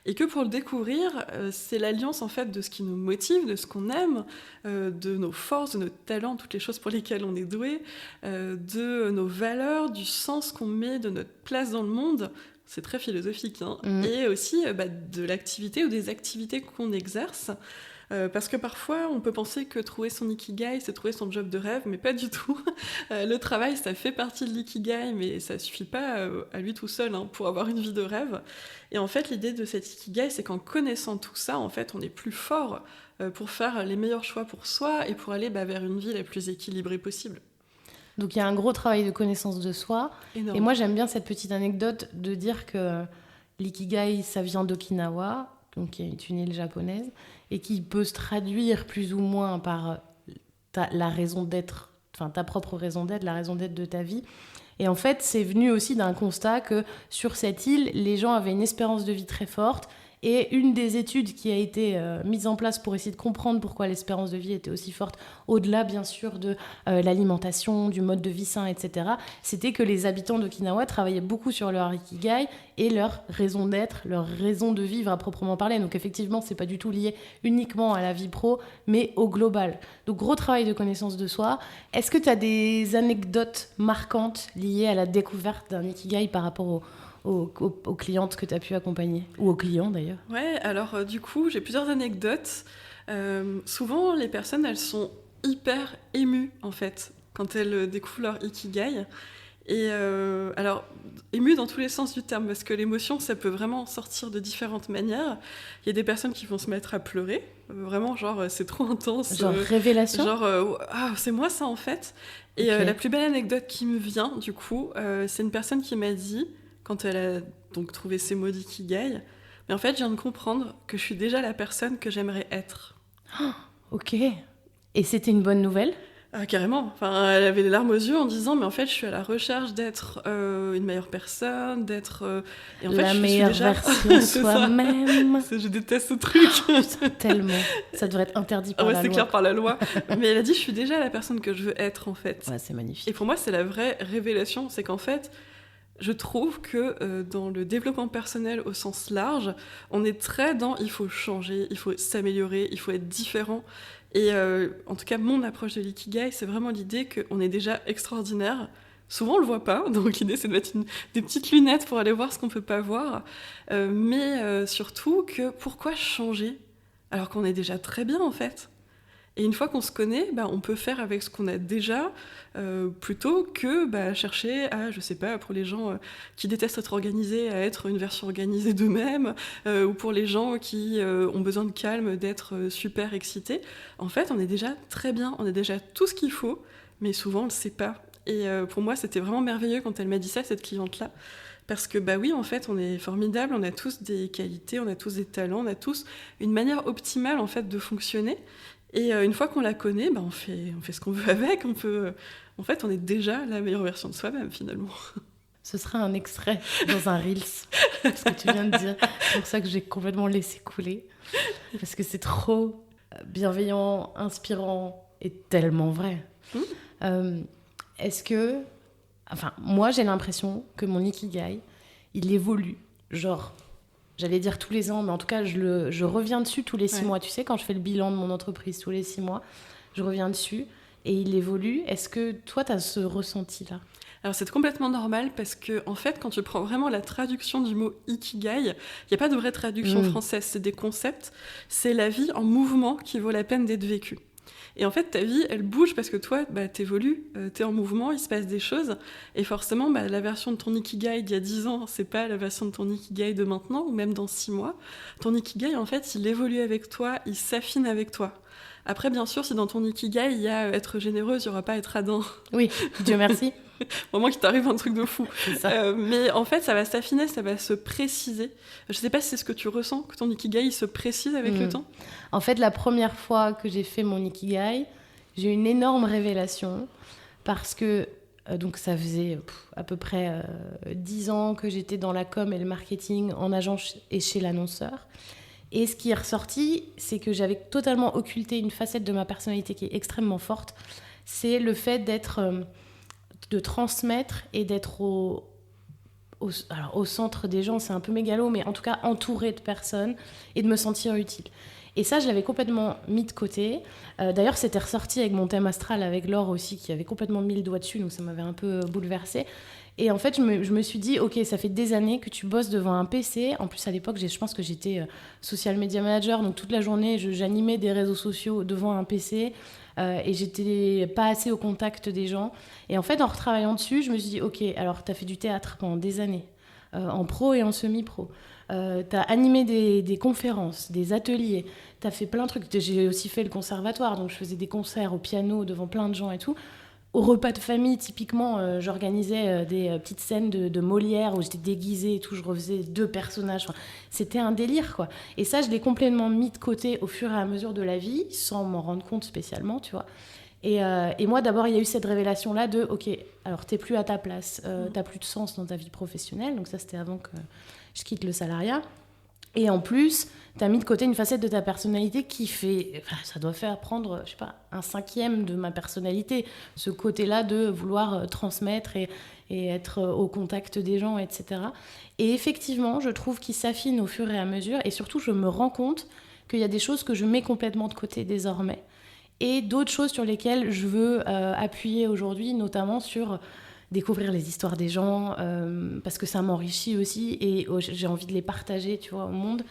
et que pour le découvrir, c'est l'alliance en fait de ce qui nous motive, de ce qu'on aime, de nos forces, de nos talents, toutes les choses pour lesquelles on est doué, de nos valeurs, du sens qu'on met, de notre place dans le monde. C'est très philosophique, et aussi de l'activité ou des activités qu'on exerce. Parce que parfois, on peut penser que trouver son ikigai, c'est trouver son job de rêve, mais pas du tout. Le travail, ça fait partie de l'ikigai, mais ça suffit pas à lui tout seul pour avoir une vie de rêve. Et en fait, l'idée de cet ikigai, c'est qu'en connaissant tout ça, en fait, on est plus fort pour faire les meilleurs choix pour soi et pour aller vers une vie la plus équilibrée possible. Donc il y a un gros travail de connaissance de soi. Énorme. Et moi, j'aime bien cette petite anecdote de dire que l'ikigai, ça vient d'Okinawa, donc qui est une île japonaise, et qui peut se traduire plus ou moins par la raison d'être, enfin ta propre raison d'être, la raison d'être de ta vie. Et en fait, c'est venu aussi d'un constat que sur cette île, les gens avaient une espérance de vie très forte. Et une des études qui a été mise en place pour essayer de comprendre pourquoi l'espérance de vie était aussi forte, au-delà bien sûr de l'alimentation, du mode de vie sain, etc., c'était que les habitants d'Okinawa travaillaient beaucoup sur leur ikigai et leur raison d'être, leur raison de vivre à proprement parler. Donc effectivement, c'est pas du tout lié uniquement à la vie pro, mais au global. Donc gros travail de connaissance de soi. Est-ce que tu as des anecdotes marquantes liées à la découverte d'un ikigai par rapport aux clientes que tu as pu accompagner, ou aux clients d'ailleurs? Ouais, alors du coup, j'ai plusieurs anecdotes. Souvent, les personnes, elles sont hyper émues, en fait, quand elles découvrent leur ikigai. Et alors, ému dans tous les sens du terme, parce que l'émotion, ça peut vraiment sortir de différentes manières. Il y a des personnes qui vont se mettre à pleurer, vraiment, genre, c'est trop intense. Genre révélation. Genre, c'est moi ça, en fait. Et la plus belle anecdote qui me vient, du coup, c'est une personne qui m'a dit, quand elle a donc trouvé ses mots d'ikigai, mais en fait, je viens de comprendre que je suis déjà la personne que j'aimerais être. Oh, ok. Et c'était une bonne nouvelle ? Carrément. Enfin, elle avait les larmes aux yeux en disant, mais en fait, je suis à la recherche d'être une meilleure personne, d'être... Et en fait, la meilleure version de soi-même. Je déteste ce truc. Tellement. Ça devrait être interdit par la loi. Ouais, c'est clair, par la loi. Mais elle a dit, je suis déjà la personne que je veux être, en fait. Ouais, c'est magnifique. Et pour moi, c'est la vraie révélation. C'est qu'en fait, je trouve que dans le développement personnel au sens large, on est très dans il faut changer, il faut s'améliorer, il faut être différent. Et en tout cas, mon approche de l'ikigai, c'est vraiment l'idée qu'on est déjà extraordinaire. Souvent, on le voit pas, donc l'idée, c'est de mettre des petites lunettes pour aller voir ce qu'on peut pas voir. Mais surtout, que pourquoi changer alors qu'on est déjà très bien, en fait ? Et une fois qu'on se connaît, on peut faire avec ce qu'on a déjà, plutôt que chercher à, je sais pas, pour les gens qui détestent être organisés, à être une version organisée d'eux-mêmes, ou pour les gens qui ont besoin de calme, d'être super excités. En fait, on est déjà très bien, on a déjà tout ce qu'il faut, mais souvent on le sait pas. Et pour moi, c'était vraiment merveilleux quand elle m'a dit ça, cette cliente-là. Parce que oui, en fait, on est formidable, on a tous des qualités, on a tous des talents, on a tous une manière optimale en fait de fonctionner. Et une fois qu'on la connaît, on fait ce qu'on veut avec. En fait, on est déjà la meilleure version de soi-même, finalement. Ce sera un extrait dans un Reels, ce que tu viens de dire. C'est pour ça que j'ai complètement laissé couler. Parce que c'est trop bienveillant, inspirant et tellement vrai. Est-ce que... Enfin, moi, j'ai l'impression que mon ikigai, il évolue. Genre... J'allais dire tous les ans, mais en tout cas, je reviens dessus tous les 6 mois. Tu sais, quand je fais le bilan de mon entreprise tous les 6 mois, je reviens dessus et il évolue. Est-ce que toi, tu as ce ressenti-là ? Alors, c'est complètement normal parce que, en fait, quand tu prends vraiment la traduction du mot ikigai, il n'y a pas de vraie traduction française. C'est des concepts. C'est la vie en mouvement qui vaut la peine d'être vécue. Et en fait, ta vie, elle bouge parce que toi, t'évolues, t'es en mouvement, il se passe des choses. Et forcément, la version de ton ikigai d'il y a 10 ans, c'est pas la version de ton ikigai de maintenant, ou même dans 6 mois. Ton ikigai, en fait, il évolue avec toi, il s'affine avec toi. Après, bien sûr, si dans ton ikigai, il y a être généreuse, il n'y aura pas être radin. Oui, Dieu merci. Au moment qu'il t'arrive un truc de fou. Mais en fait, ça va s'affiner, ça va se préciser. Je sais pas si c'est ce que tu ressens, que ton ikigai il se précise avec le temps. En fait, la première fois que j'ai fait mon ikigai, j'ai eu une énorme révélation parce que donc ça faisait à peu près 10 ans que j'étais dans la com et le marketing en agence et chez l'annonceur. Et ce qui est ressorti, c'est que j'avais totalement occulté une facette de ma personnalité qui est extrêmement forte. C'est le fait de transmettre et d'être au centre des gens, c'est un peu mégalo, mais en tout cas entourée de personnes et de me sentir utile. Et ça, je l'avais complètement mis de côté. D'ailleurs, c'était ressorti avec mon thème astral, avec Laure aussi, qui avait complètement mis le doigt dessus, donc ça m'avait un peu bouleversée. Et en fait, je me suis dit, ok, ça fait des années que tu bosses devant un PC. En plus, à l'époque, je pense que j'étais social media manager, donc toute la journée, j'animais des réseaux sociaux devant un PC. Et j'étais pas assez au contact des gens. Et en fait, en retravaillant dessus, je me suis dit, ok, alors t'as fait du théâtre pendant des années, en pro et en semi-pro. T'as animé des conférences, des ateliers, t'as fait plein de trucs. J'ai aussi fait le conservatoire, donc je faisais des concerts au piano devant plein de gens et tout. Au repas de famille, typiquement, j'organisais des petites scènes de Molière où j'étais déguisée et tout, je refaisais 2 personnages. Enfin, c'était un délire, quoi. Et ça, je l'ai complètement mis de côté au fur et à mesure de la vie, sans m'en rendre compte spécialement, tu vois. Et moi, d'abord, il y a eu cette révélation-là de, ok, alors t'es plus à ta place, t'as plus de sens dans ta vie professionnelle. Donc ça, c'était avant que je quitte le salariat. Et en plus, t'as mis de côté une facette de ta personnalité qui fait... Enfin, ça doit faire prendre, je sais pas, 1/5 de ma personnalité. Ce côté-là de vouloir transmettre et être au contact des gens, etc. Et effectivement, je trouve qu'il s'affine au fur et à mesure. Et surtout, je me rends compte qu'il y a des choses que je mets complètement de côté désormais. Et d'autres choses sur lesquelles je veux appuyer aujourd'hui, notamment sur... découvrir les histoires des gens, parce que ça m'enrichit aussi et j'ai envie de les partager, tu vois, au monde.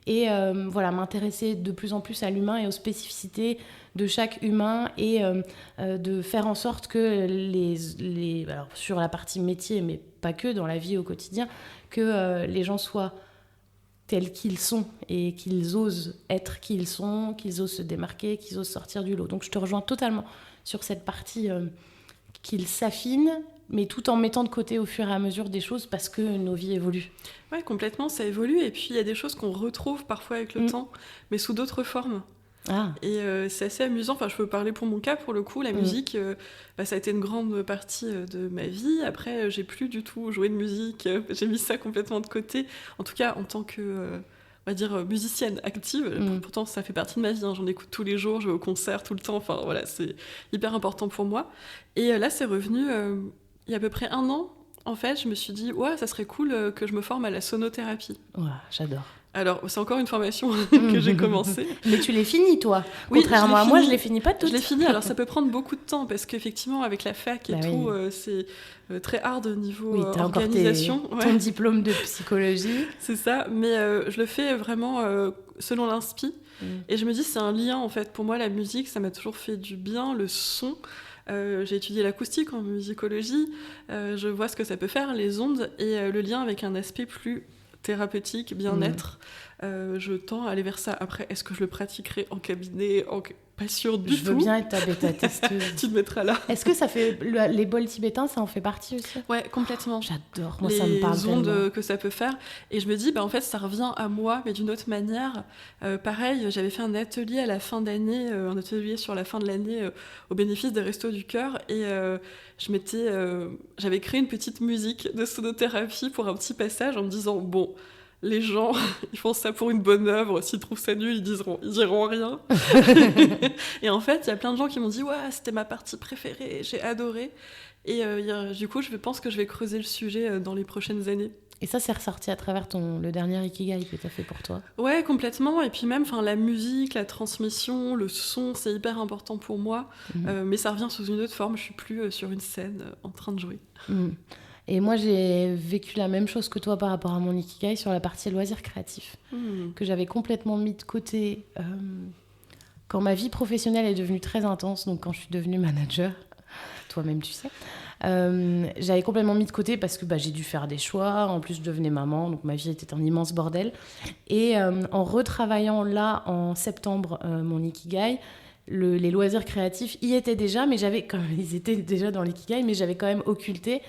et voilà, m'intéresser de plus en plus à l'humain et aux spécificités de chaque humain et de faire en sorte que alors sur la partie métier, mais pas que, dans la vie au quotidien, que les gens soient tels qu'ils sont et qu'ils osent être qui ils sont, qu'ils osent se démarquer, qu'ils osent sortir du lot. Donc je te rejoins totalement sur cette partie qu'ils s'affinent, mais tout en mettant de côté au fur et à mesure des choses parce que nos vies évoluent. Ouais, complètement, ça évolue. Et puis il y a des choses qu'on retrouve parfois avec le temps, mais sous d'autres formes. Ah. Et c'est assez amusant. Enfin, je peux parler pour mon cas, pour le coup, la musique, ça a été une grande partie de ma vie. Après, j'ai plus du tout joué de musique. J'ai mis ça complètement de côté. En tout cas, en tant que, on va dire, musicienne active. Pourtant, ça fait partie de ma vie. Hein. J'en écoute tous les jours, je vais au concert tout le temps. Enfin, voilà, c'est hyper important pour moi. Et là, c'est revenu il y a à peu près 1 an. En fait, je me suis dit, ouais, ça serait cool que je me forme à la sonothérapie. Ouais, j'adore. Alors, c'est encore une formation que j'ai commencée. Mais tu l'as fini, toi. Oui, contrairement à moi, je l'ai fini pas toute. Je l'ai fini, alors ça peut prendre beaucoup de temps, parce qu'effectivement, avec la fac et tout, c'est très hard au niveau organisation. Encore ton diplôme de psychologie. C'est ça, mais je le fais vraiment selon l'inspi. Et je me dis, c'est un lien, en fait. Pour moi, la musique, ça m'a toujours fait du bien, le son. J'ai étudié l'acoustique en musicologie. Je vois ce que ça peut faire, les ondes, et le lien avec un aspect plus thérapeutique, bien-être. Je tends à aller vers ça. Après, est-ce que je le pratiquerai en cabinet? Pas sûre du tout. Je veux bien être ta bêta-testeuse. Tu te mettras là. Est-ce que ça fait... les bols tibétains, ça en fait partie aussi? Ouais, complètement. J'adore. Moi, ça me parle les ondes tellement. que ça peut faire. Et je me dis, en fait, ça revient à moi, mais d'une autre manière. Pareil, j'avais fait un atelier à la fin d'année, un atelier sur la fin de l'année au bénéfice des Restos du Cœur. Et j'avais créé une petite musique de sonothérapie pour un petit passage en me disant, bon... Les gens, ils font ça pour une bonne œuvre. S'ils trouvent ça nul, ils diront rien. Et en fait, il y a plein de gens qui m'ont dit « Ouais, c'était ma partie préférée, j'ai adoré. » Et du coup, je pense que je vais creuser le sujet dans les prochaines années. Et ça, c'est ressorti à travers le dernier Ikigai que tu as fait pour toi? Ouais, complètement. Et puis même, la musique, la transmission, le son, c'est hyper important pour moi. Mais ça revient sous une autre forme. Je suis plus sur une scène en train de jouer. Et moi, j'ai vécu la même chose que toi par rapport à mon Ikigai sur la partie loisirs créatifs, que j'avais complètement mis de côté quand ma vie professionnelle est devenue très intense, donc quand je suis devenue manager, toi-même tu sais, j'avais complètement mis de côté parce que j'ai dû faire des choix, en plus je devenais maman, donc ma vie était un immense bordel. Et en retravaillant là, en septembre, mon Ikigai, les loisirs créatifs y étaient déjà, mais ils étaient déjà dans l'Ikigai, mais j'avais quand même occulté.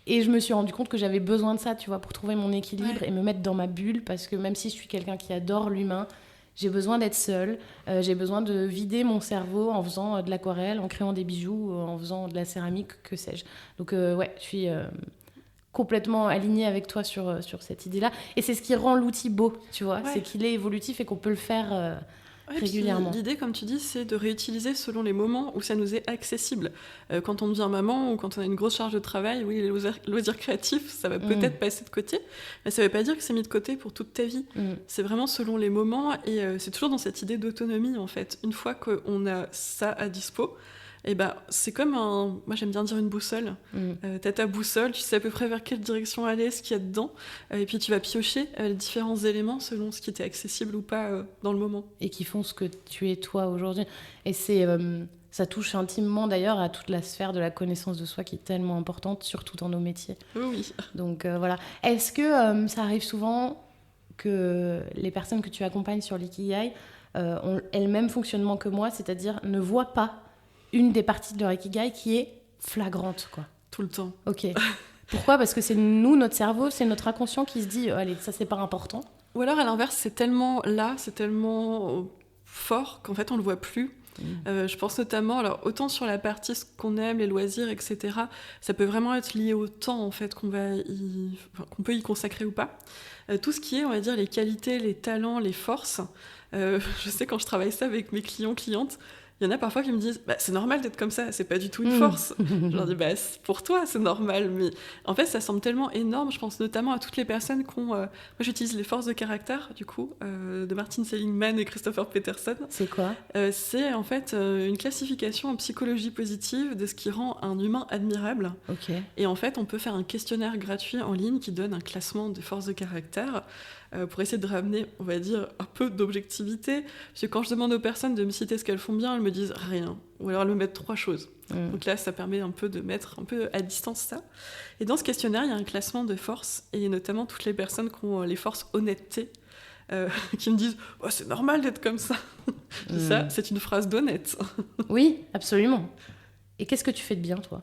Et je me suis rendu compte que j'avais besoin de ça, tu vois, pour trouver mon équilibre et me mettre dans ma bulle, parce que même si je suis quelqu'un qui adore l'humain, j'ai besoin d'être seule, j'ai besoin de vider mon cerveau en faisant de l'aquarelle, en créant des bijoux, en faisant de la céramique, que sais-je. Donc je suis complètement alignée avec toi sur cette idée-là. Et c'est ce qui rend l'outil beau, tu vois, c'est qu'il est évolutif et qu'on peut le faire... régulièrement. L'idée, comme tu dis, c'est de réutiliser selon les moments où ça nous est accessible. Quand on devient maman ou quand on a une grosse charge de travail, oui, les loisirs créatifs, ça va peut-être passer de côté, mais ça ne veut pas dire que c'est mis de côté pour toute ta vie. C'est vraiment selon les moments et c'est toujours dans cette idée d'autonomie, en fait. Une fois qu'on a ça à dispo, et c'est comme moi j'aime bien dire une boussole. T'as ta boussole, tu sais à peu près vers quelle direction aller, ce qu'il y a dedans, et puis tu vas piocher les différents éléments selon ce qui t'est accessible ou pas dans le moment. Et qui font ce que tu es toi aujourd'hui. Et ça touche intimement d'ailleurs à toute la sphère de la connaissance de soi qui est tellement importante, surtout dans nos métiers. Oui. Donc voilà. Est-ce que ça arrive souvent que les personnes que tu accompagnes sur l'Ikigai ont le même fonctionnement que moi, c'est-à-dire ne voient pas une des parties de leur Ikigai qui est flagrante, quoi? Tout le temps. Ok. Pourquoi? Parce que c'est nous, notre cerveau, c'est notre inconscient qui se dit allez, ça c'est pas important. Ou alors à l'inverse, c'est tellement là, c'est tellement fort qu'en fait on le voit plus. Je pense notamment, alors autant sur la partie ce qu'on aime, les loisirs, etc. Ça peut vraiment être lié au temps en fait qu'on peut y consacrer ou pas. Tout ce qui est, on va dire, les qualités, les talents, les forces. Je sais quand je travaille ça avec mes clientes, Il y en a parfois qui me disent c'est normal d'être comme ça, c'est pas du tout une force. Je leur dis pour toi c'est normal, mais en fait ça semble tellement énorme. Je pense notamment à toutes les personnes qui ont moi j'utilise les forces de caractère du coup de Martin Seligman et Christopher Peterson. C'est quoi? C'est en fait une classification en psychologie positive de ce qui rend un humain admirable. Okay. Et en fait on peut faire un questionnaire gratuit en ligne qui donne un classement des forces de caractère pour essayer de ramener, on va dire, un peu d'objectivité. Parce que quand je demande aux personnes de me citer ce qu'elles font bien, elles me disent rien. Ou alors elles me mettent 3 choses. Donc là, ça permet un peu de mettre un peu à distance ça. Et dans ce questionnaire, il y a un classement de forces, et notamment toutes les personnes qui ont les forces honnêteté, qui me disent « c'est normal d'être comme ça ». Ça, c'est une phrase d'honnête. Oui, absolument. Et qu'est-ce que tu fais de bien, toi ?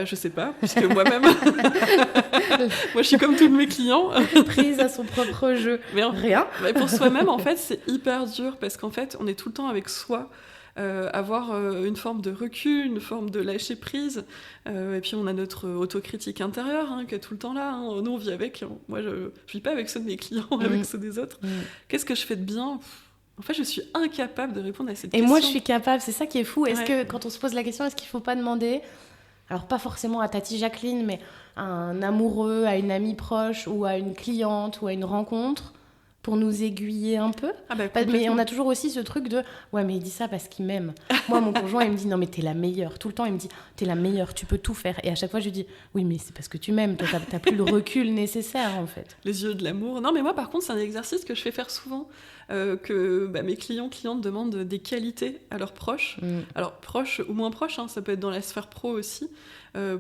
Je sais pas, parce que moi-même, moi je suis comme tous mes clients. Prise à son propre jeu. Mais rien. Mais pour soi-même, en fait, c'est hyper dur, parce qu'en fait, on est tout le temps avec soi. Avoir une forme de recul, une forme de lâcher prise, et puis on a notre autocritique intérieure qui est tout le temps là. Nous, on vit avec. Moi, je vis pas avec ceux de mes clients, avec ceux des autres. Qu'est-ce que je fais de bien ? En fait, je suis incapable de répondre à cette question. Et moi, je suis capable. C'est ça qui est fou. Est-ce que, quand on se pose la question, est-ce qu'il faut pas demander... Alors, pas forcément à Tati Jacqueline, mais à un amoureux, à une amie proche, ou à une cliente, ou à une rencontre, pour nous aiguiller un peu. Mais on a toujours aussi ce truc de « Ouais, mais il dit ça parce qu'il m'aime. » Moi, mon conjoint, il me dit « Non, mais t'es la meilleure. » Tout le temps, il me dit « T'es la meilleure, tu peux tout faire. » Et à chaque fois, je lui dis « Oui, mais c'est parce que tu m'aimes. Toi, t'as plus le recul nécessaire, en fait. » Les yeux de l'amour. Non, mais moi, par contre, c'est un exercice que je fais faire souvent. Que mes clientes demandent des qualités à leurs proches. Alors, proches ou moins proches, ça peut être dans la sphère pro aussi,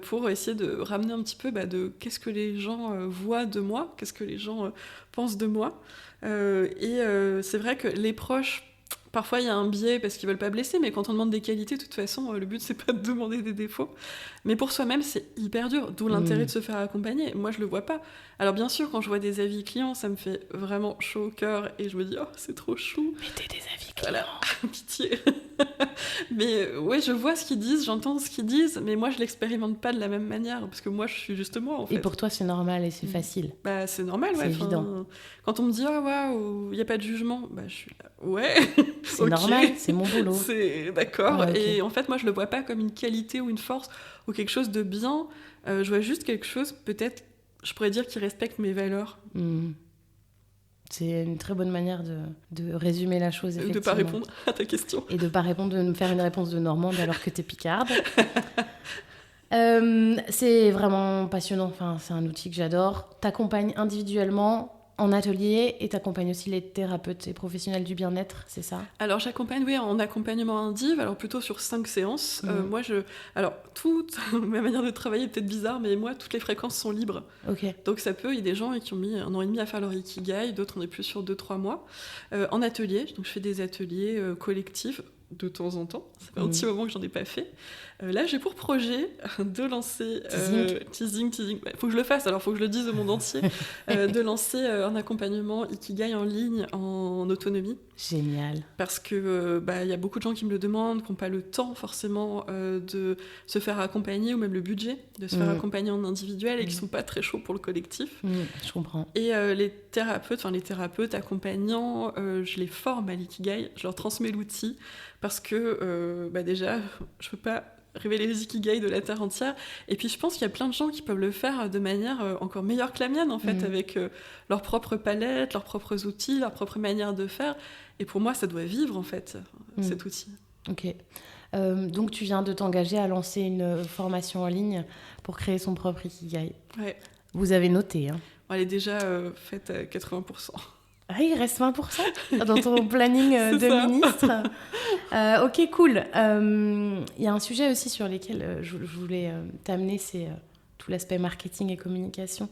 pour essayer de ramener un petit peu de qu'est-ce que les gens voient de moi, qu'est-ce que les gens pensent de moi. C'est vrai que les proches, parfois il y a un biais parce qu'ils veulent pas blesser, mais quand on demande des qualités, de toute façon, le but c'est pas de demander des défauts. Mais pour soi-même, c'est hyper dur, d'où l'intérêt de se faire accompagner. Moi, je le vois pas. Alors bien sûr, quand je vois des avis clients, ça me fait vraiment chaud au cœur et je me dis, c'est trop chou. Mettez des avis clients. Voilà, pitié. Mais ouais, je vois ce qu'ils disent, j'entends ce qu'ils disent, mais moi, je l'expérimente pas de la même manière, parce que moi, je suis juste moi, en fait. Et pour toi, c'est normal et c'est facile. C'est normal, ouais. C'est évident. Quand on me dit, waouh, il n'y a pas de jugement, je suis là, ouais. C'est normal, c'est mon boulot. C'est d'accord. Ouais, okay. Et en fait, moi, je le vois pas comme une qualité ou une force ou quelque chose de bien. Je vois juste quelque chose, peut-être, je pourrais dire, qui respecte mes valeurs. C'est une très bonne manière de résumer la chose, effectivement. De ne pas répondre à ta question. Et de ne pas répondre, de me faire une réponse de Normande alors que t'es picarde. C'est vraiment passionnant. Enfin, c'est un outil que j'adore. T'accompagnes individuellement en atelier et t'accompagnes aussi les thérapeutes et professionnels du bien-être, c'est ça ? Alors, j'accompagne, oui, en accompagnement indiv, alors plutôt sur 5 séances. Alors, toute ma manière de travailler est peut-être bizarre, mais moi, toutes les fréquences sont libres. Okay. Donc, ça peut, il y a des gens qui ont mis 1 an et demi à faire leur Ikigai, d'autres, on est plus sur 2-3 mois. En atelier, donc je fais des ateliers collectifs, de temps en temps. Ça fait un petit moment que j'en ai pas fait. Là, j'ai pour projet de lancer... teasing. Faut que je le fasse, alors faut que je le dise au monde entier. De lancer un accompagnement Ikigai en ligne, en autonomie. Génial. Parce que y a beaucoup de gens qui me le demandent, qui n'ont pas le temps forcément de se faire accompagner, ou même le budget de se faire accompagner en individuel, et qui sont pas très chauds pour le collectif. Je comprends. Et les thérapeutes accompagnants, je les forme à l'Ikigai, je leur transmets l'outil, parce que déjà, je peux pas révéler les Ikigai de la terre entière. Et puis je pense qu'il y a plein de gens qui peuvent le faire de manière encore meilleure que la mienne, en fait, avec leur propre palette, leurs propres outils, leur propre manière de faire. Et pour moi, ça doit vivre, en fait, cet outil. Ok. Donc tu viens de t'engager à lancer une formation en ligne pour créer son propre Ikigai. Ouais. Vous avez noté, hein ? Elle est déjà faite à 80%. Ah, il reste 20% dans ton planning de ministre. Ok, cool. Il y a un sujet aussi sur lequel je voulais t'amener, c'est tout l'aspect marketing et communication.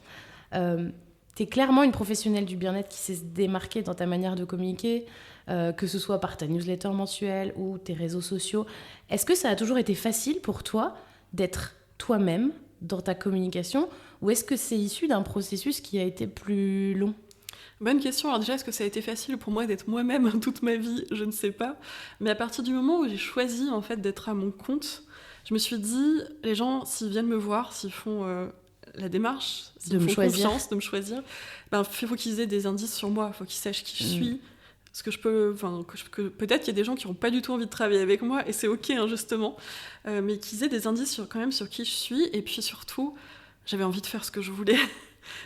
Tu es clairement une professionnelle du bien-être qui sait se démarquer dans ta manière de communiquer, que ce soit par ta newsletter mensuelle ou tes réseaux sociaux. Est-ce que ça a toujours été facile pour toi d'être toi-même dans ta communication, ou est-ce que c'est issu d'un processus qui a été plus long ? Bonne question. Alors déjà, est-ce que ça a été facile pour moi d'être moi-même toute ma vie ? Je ne sais pas. Mais à partir du moment où j'ai choisi en fait d'être à mon compte, je me suis dit, les gens, s'ils viennent me voir, s'ils font la démarche, s'ils font confiance de me choisir, il faut qu'ils aient des indices sur moi, il faut qu'ils sachent qui je suis, parce que peut-être qu'il y a des gens qui n'ont pas du tout envie de travailler avec moi, et c'est ok, hein, justement, mais qu'ils aient des indices quand même sur qui je suis, et puis surtout, j'avais envie de faire ce que je voulais.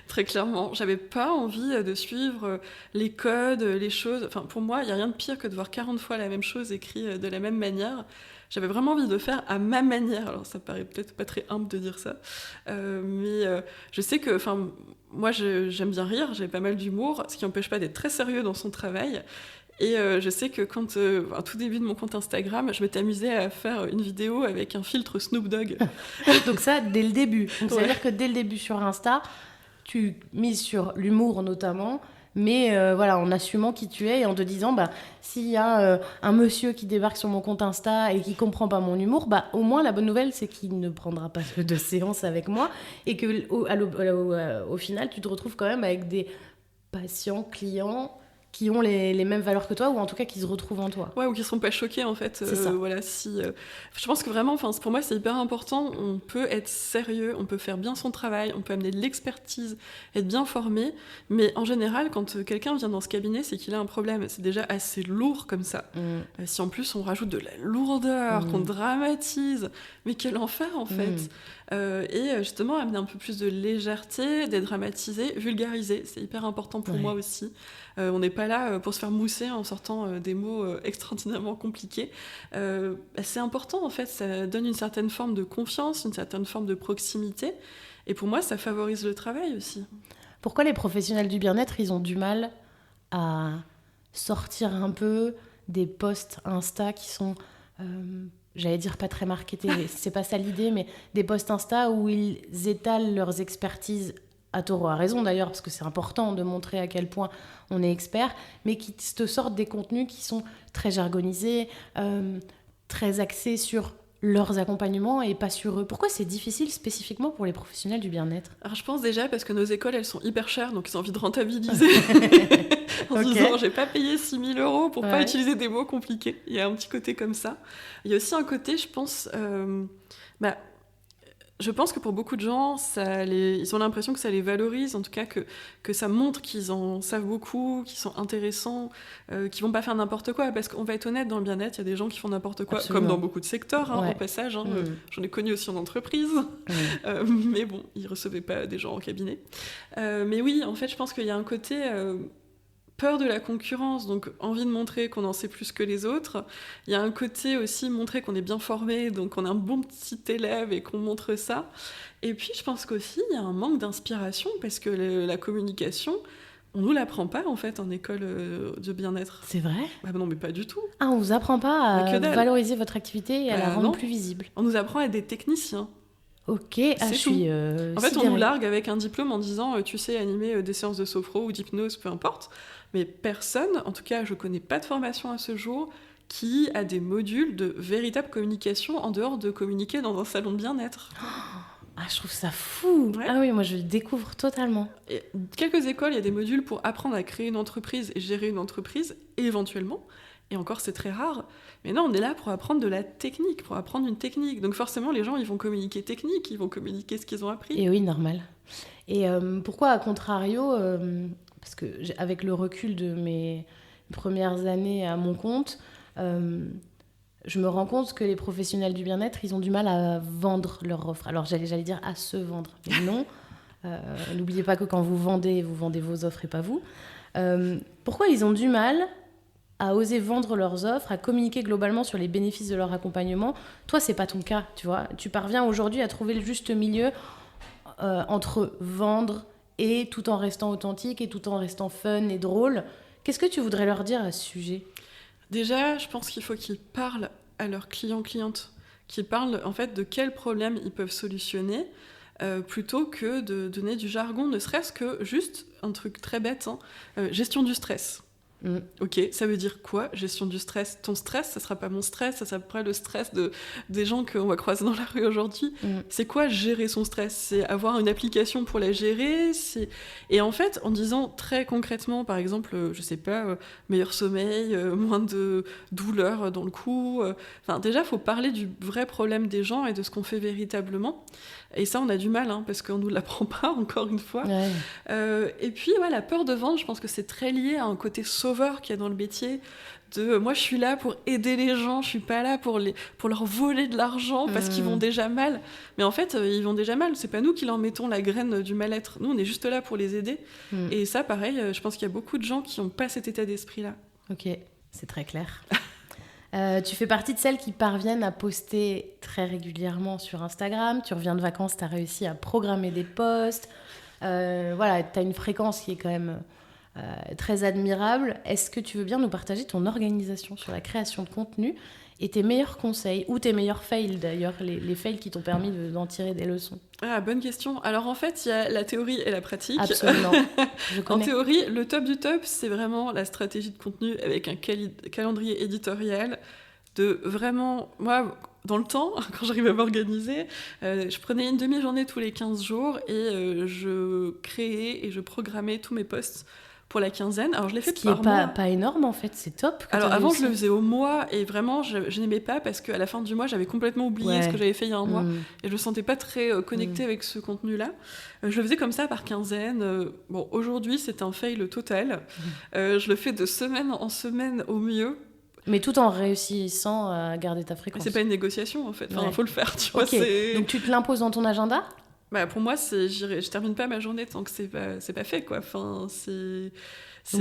Très clairement, j'avais pas envie de suivre les codes, les choses. Enfin, pour moi, il y a rien de pire que de voir 40 fois la même chose écrite de la même manière. J'avais vraiment envie de faire à ma manière. Alors, ça paraît peut-être pas très humble de dire ça, mais je sais que, moi, j'aime bien rire, j'ai pas mal d'humour, ce qui n'empêche pas d'être très sérieux dans son travail. Et je sais que quand, au tout début de mon compte Instagram, je m'étais amusée à faire une vidéo avec un filtre Snoop Dogg. Donc ça, dès le début. Donc, ça veut dire que dès le début sur Insta, tu mises sur l'humour notamment, mais voilà, en assumant qui tu es et en te disant, s'il y a un monsieur qui débarque sur mon compte Insta et qui comprend pas mon humour, au moins la bonne nouvelle, c'est qu'il ne prendra pas de séance avec moi et que au final, tu te retrouves quand même avec des patients, clients qui ont les mêmes valeurs que toi, ou en tout cas qui se retrouvent en toi. Ouais, ou qui ne seront pas choqués, en fait. C'est ça. Voilà, je pense que vraiment, pour moi, c'est hyper important. On peut être sérieux, on peut faire bien son travail, on peut amener de l'expertise, être bien formé, mais en général, quand quelqu'un vient dans ce cabinet, c'est qu'il a un problème. C'est déjà assez lourd comme ça. Si en plus, on rajoute de la lourdeur, qu'on dramatise, mais quel enfer, en fait. Et justement, amener un peu plus de légèreté, dédramatiser, vulgariser, c'est hyper important pour moi aussi. On n'est pas là pour se faire mousser en sortant des mots extraordinairement compliqués. C'est important, en fait, ça donne une certaine forme de confiance, une certaine forme de proximité, et pour moi, ça favorise le travail aussi. Pourquoi les professionnels du bien-être, ils ont du mal à sortir un peu des posts Insta qui sont... j'allais dire pas très marketés, c'est pas ça l'idée, mais des posts Insta où ils étalent leurs expertises, à tort ou à raison d'ailleurs, parce que c'est important de montrer à quel point on est expert, mais qui te sortent des contenus qui sont très jargonisés, très axés sur leurs accompagnements et pas sur eux. Pourquoi c'est difficile spécifiquement pour les professionnels du bien-être ? Alors je pense déjà parce que nos écoles, elles sont hyper chères, donc ils ont envie de rentabiliser. En se disant, j'ai pas payé 6 000 € pour pas utiliser des mots compliqués. Il y a un petit côté comme ça. Il y a aussi un côté, je pense... je pense que pour beaucoup de gens, ils ont l'impression que ça les valorise, en tout cas que ça montre qu'ils en savent beaucoup, qu'ils sont intéressants, qu'ils vont pas faire n'importe quoi. Parce qu'on va être honnête, dans le bien-être, il y a des gens qui font n'importe quoi, comme dans beaucoup de secteurs, au passage. J'en ai connu aussi en entreprise. Mais bon, ils recevaient pas des gens en cabinet. Mais oui, en fait, je pense qu'il y a un côté... peur de la concurrence, donc envie de montrer qu'on en sait plus que les autres. Il y a un côté aussi montrer qu'on est bien formé, donc on est un bon petit élève et qu'on montre ça. Et puis je pense qu'aussi il y a un manque d'inspiration parce que la communication, on nous l'apprend pas en fait en école de bien-être. C'est vrai ? Non, mais pas du tout. Ah, on vous apprend pas à valoriser votre activité et à la rendre plus visible. On nous apprend à être des techniciens. Ok, je suis en fait, on nous largue avec un diplôme en disant tu sais animer des séances de sophro ou d'hypnose, peu importe. Mais personne, en tout cas je connais pas de formation à ce jour, qui a des modules de véritable communication en dehors de communiquer dans un salon de bien-être. Ah, je trouve ça fou. Ah oui, moi je découvre totalement. Et quelques écoles, il y a des modules pour apprendre à créer une entreprise et gérer une entreprise, éventuellement. Et encore, c'est très rare. Mais non, on est là pour apprendre de la technique, pour apprendre une technique. Donc forcément, les gens, ils vont communiquer technique, ils vont communiquer ce qu'ils ont appris. Et oui, normal. Et pourquoi, à contrario, parce que avec le recul de mes premières années à mon compte, je me rends compte que les professionnels du bien-être, ils ont du mal à vendre leur offre. Alors j'allais dire à se vendre, mais non. N'oubliez pas que quand vous vendez vos offres et pas vous. Pourquoi ils ont du mal à oser vendre leurs offres, à communiquer globalement sur les bénéfices de leur accompagnement? Toi, c'est pas ton cas, tu vois. Tu parviens aujourd'hui à trouver le juste milieu entre vendre et tout en restant authentique et tout en restant fun et drôle. Qu'est-ce que tu voudrais leur dire à ce sujet ? Déjà, je pense qu'il faut qu'ils parlent à leurs clients-clientes, qu'ils parlent en fait de quels problèmes ils peuvent solutionner, plutôt que de donner du jargon, ne serait-ce que juste un truc très bête, gestion du stress. Ok, ça veut dire quoi, gestion du stress? Ton stress, ça sera pas mon stress, ça sera pas le stress des gens qu'on va croiser dans la rue aujourd'hui. C'est quoi gérer son stress? C'est avoir une application pour la gérer. Et en fait, en disant très concrètement, par exemple, je sais pas, meilleur sommeil, moins de douleur dans le cou. Déjà, il faut parler du vrai problème des gens et de ce qu'on fait véritablement. Et ça, on a du mal, parce qu'on nous l'apprend pas, encore une fois. Ouais. Et puis, la peur de vendre, je pense que c'est très lié à un côté sauvage sauveur qu'il y a dans le métier. Moi, je suis là pour aider les gens, je suis pas là pour leur voler de l'argent parce qu'ils vont déjà mal. Mais en fait, ils vont déjà mal. C'est pas nous qui leur mettons la graine du mal-être. Nous, on est juste là pour les aider. Et ça, pareil, je pense qu'il y a beaucoup de gens qui n'ont pas cet état d'esprit-là. Ok, c'est très clair. Tu fais partie de celles qui parviennent à poster très régulièrement sur Instagram. Tu reviens de vacances, tu as réussi à programmer des posts. Voilà, tu as une fréquence qui est quand même très admirable. Est-ce que tu veux bien nous partager ton organisation sur la création de contenu et tes meilleurs conseils, ou tes meilleurs fails d'ailleurs, les fails qui t'ont permis d'en tirer des leçons? Ah, bonne question. Alors en fait, il y a la théorie et la pratique. Absolument. En théorie, le top du top, c'est vraiment la stratégie de contenu avec un calendrier éditorial. De vraiment, moi, dans le temps, quand j'arrivais à m'organiser, je prenais une demi-journée tous les 15 jours et je créais et je programmais tous mes posts pour la quinzaine. Alors je l'ai fait par mois. Ce qui est pas énorme en fait, c'est top. Alors avant je le faisais au mois et vraiment je n'aimais pas parce qu'à la fin du mois j'avais complètement oublié ce que j'avais fait il y a un mois et je me sentais pas très connectée avec ce contenu-là. Je le faisais comme ça par quinzaine. Bon, aujourd'hui c'est un fail total. Je le fais de semaine en semaine au mieux. Mais tout en réussissant à garder ta fréquence. Mais c'est pas une négociation en fait, enfin, faut le faire, tu vois. Donc tu te l'imposes dans ton agenda ? Bah, pour moi, je termine pas ma journée tant que c'est pas fait, quoi. Enfin, c'est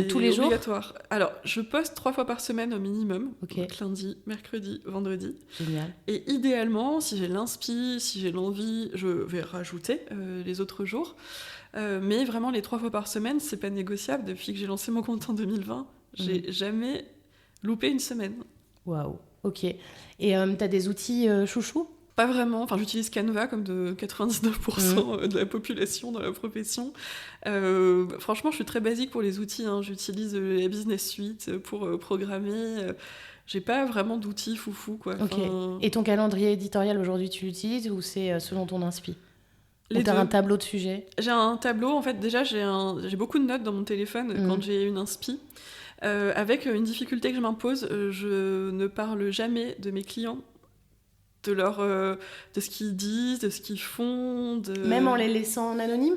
tous les obligatoire. Jours. Alors, je poste 3 fois par semaine au minimum. Okay. Donc lundi, mercredi, vendredi. Génial. Et idéalement, si j'ai l'inspi, si j'ai l'envie, je vais rajouter les autres jours. Mais vraiment, les 3 fois par semaine, c'est pas négociable. Depuis que j'ai lancé mon compte en 2020, j'ai jamais loupé une semaine. Waouh, ok. Et t'as des outils chouchous ? Pas vraiment, enfin j'utilise Canva comme de 99% de la population dans la profession. Franchement, je suis très basique pour les outils, hein. J'utilise la Business Suite pour programmer. J'ai pas vraiment d'outils foufou, quoi. Ok. Et ton calendrier éditorial aujourd'hui, tu l'utilises ou c'est selon ton inspi ? Ou t'as un tableau de sujets ? J'ai un tableau, en fait, déjà j'ai beaucoup de notes dans mon téléphone quand j'ai une inspi. Avec une difficulté que je m'impose, je ne parle jamais de mes clients, de ce qu'ils disent, de ce qu'ils font. Même en les laissant en anonyme ?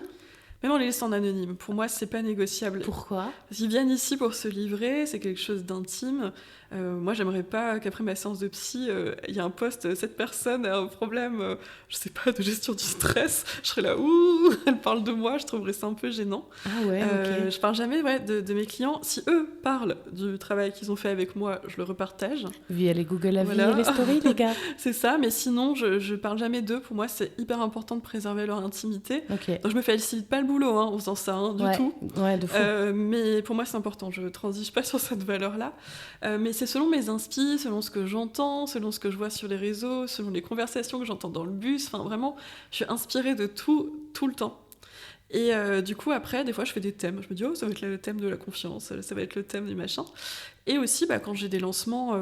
Même en les laissant en anonyme. Pour moi, c'est pas négociable. Pourquoi ? Parce qu'ils viennent ici pour se livrer, c'est quelque chose d'intime. Moi, j'aimerais pas qu'après ma séance de psy, il y ait un post, cette personne a un problème, je sais pas, de gestion du stress. Je serais là, ouh, elle parle de moi, je trouverais ça un peu gênant. Ah ouais, ok. Je parle jamais de mes clients. Si eux parlent du travail qu'ils ont fait avec moi, je le repartage. Via les Google Avis et les stories, les gars. C'est ça, mais sinon, je parle jamais d'eux. Pour moi, c'est hyper important de préserver leur intimité. Okay. Donc, je me facilite pas le boulot en faisant ça, du tout. Ouais, de fou. Mais pour moi, c'est important. Je transige pas sur cette valeur-là. Mais c'est selon mes inspi, selon ce que j'entends, selon ce que je vois sur les réseaux, selon les conversations que j'entends dans le bus. Enfin, vraiment, je suis inspirée de tout le temps. Et du coup, après, des fois, je fais des thèmes. Je me dis, oh, ça va être le thème de la confiance, ça va être le thème du machin. Et aussi, quand j'ai des lancements